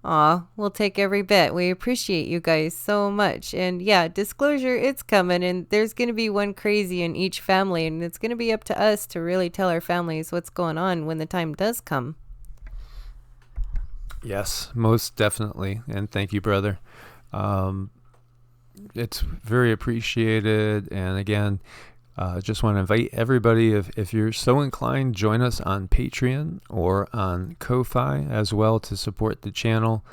We'll take every bit. We appreciate you guys so much. And yeah, disclosure, it's coming, and there's going to be one crazy in each family, and it's going to be up to us to really tell our families what's going on when the time does come. Yes, most definitely. And thank you, brother. It's very appreciated. And again, just want to invite everybody, if you're so inclined, join us on Patreon or on Ko-Fi as well to support the channel.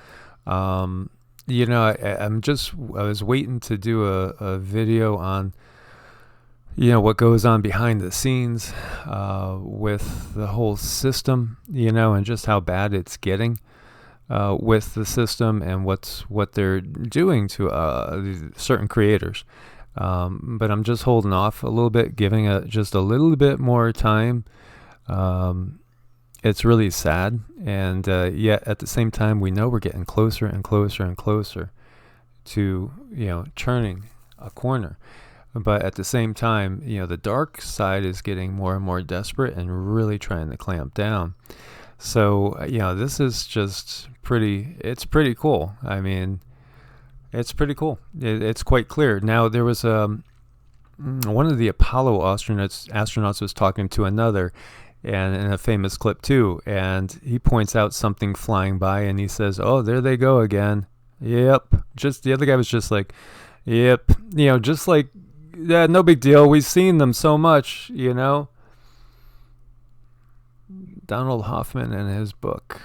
I was waiting to do a video on, what goes on behind the scenes with the whole system, and just how bad it's getting. With the system and what they're doing to certain creators. But I'm just holding off a little bit, giving it just a little bit more time. It's really sad. And yet at the same time, we know we're getting closer and closer and closer to, turning a corner. But at the same time, the dark side is getting more and more desperate and really trying to clamp down. So, this is just it's pretty cool. I mean, it's pretty cool. It's quite clear. Now, there was one of the Apollo astronauts was talking to another, and in a famous clip too, and he points out something flying by, and he says, oh, there they go again. Yep. Just the other guy was just like, yep. Just like, yeah, no big deal. We've seen them so much, Donald Hoffman and his book.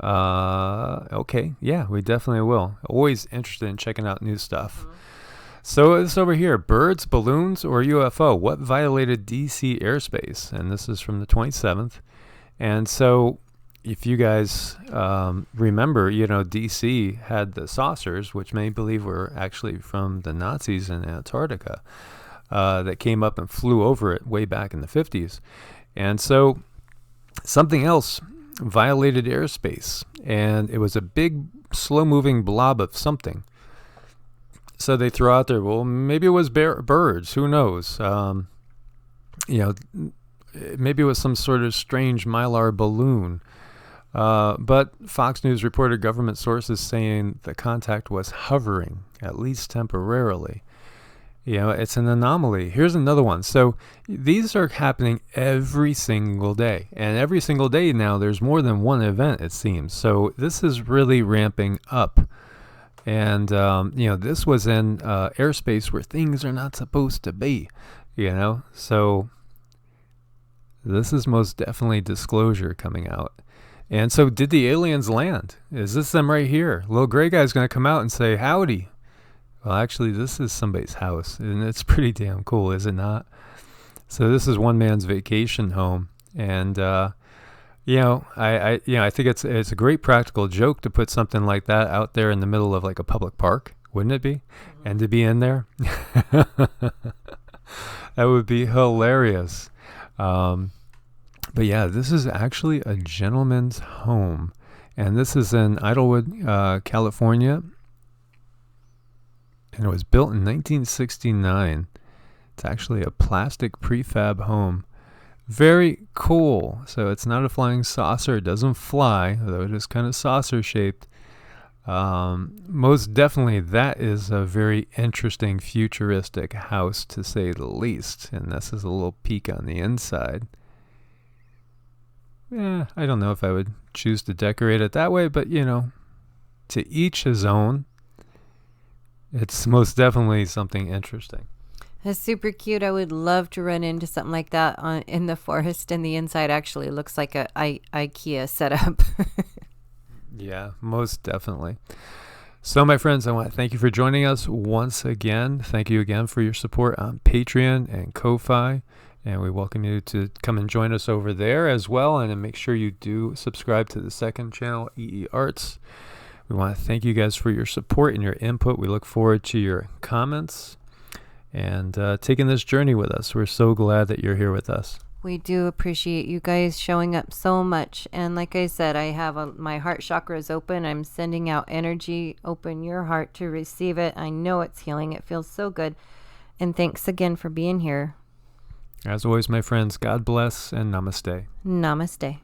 Okay, yeah, we definitely will. Always interested in checking out new stuff. Mm-hmm. So this over here, birds, balloons, or UFO? What violated DC airspace? And this is from the 27th. And so if you guys remember, DC had the saucers, which many believe were actually from the Nazis in Antarctica, that came up and flew over it way back in the 50s. And so something else violated airspace, and it was a big, slow-moving blob of something. So they throw out there, well, maybe it was birds. Who knows? Maybe it was some sort of strange mylar balloon. But Fox News reported government sources saying the contact was hovering, at least temporarily. It's an anomaly. Here's another one. So these are happening every single day. And every single day now, there's more than one event, it seems. So this is really ramping up. And, this was in airspace where things are not supposed to be, So this is most definitely disclosure coming out. And so did the aliens land? Is this them right here? Little gray guy's going to come out and say, howdy. Well, actually, this is somebody's house, and it's pretty damn cool, is it not? So this is one man's vacation home, and I think it's a great practical joke to put something like that out there in the middle of like a public park, wouldn't it be? Mm-hmm. And to be in there, that would be hilarious. But yeah, this is actually a gentleman's home, and this is in Idlewood, California, and it was built in 1969. It's actually a plastic prefab home. Very cool. So it's not a flying saucer. It doesn't fly, although it is kind of saucer shaped. Most definitely that is a very interesting futuristic house, to say the least. And this is a little peek on the inside. Yeah, I don't know if I would choose to decorate it that way, but to each his own. It's most definitely something interesting. That's super cute. I would love to run into something like that in the forest, and the inside actually looks like a IKEA setup. Yeah, most definitely. So, my friends, I want to thank you for joining us once again. Thank you again for your support on Patreon and Ko-Fi, and we welcome you to come and join us over there as well, and make sure you do subscribe to the second channel, EE Arts. We want to thank you guys for your support and your input. We look forward to your comments and taking this journey with us. We're so glad that you're here with us. We do appreciate you guys showing up so much. And like I said, I have my heart chakra is open. I'm sending out energy. Open your heart to receive it. I know it's healing. It feels so good. And thanks again for being here. As always, my friends, God bless and namaste. Namaste.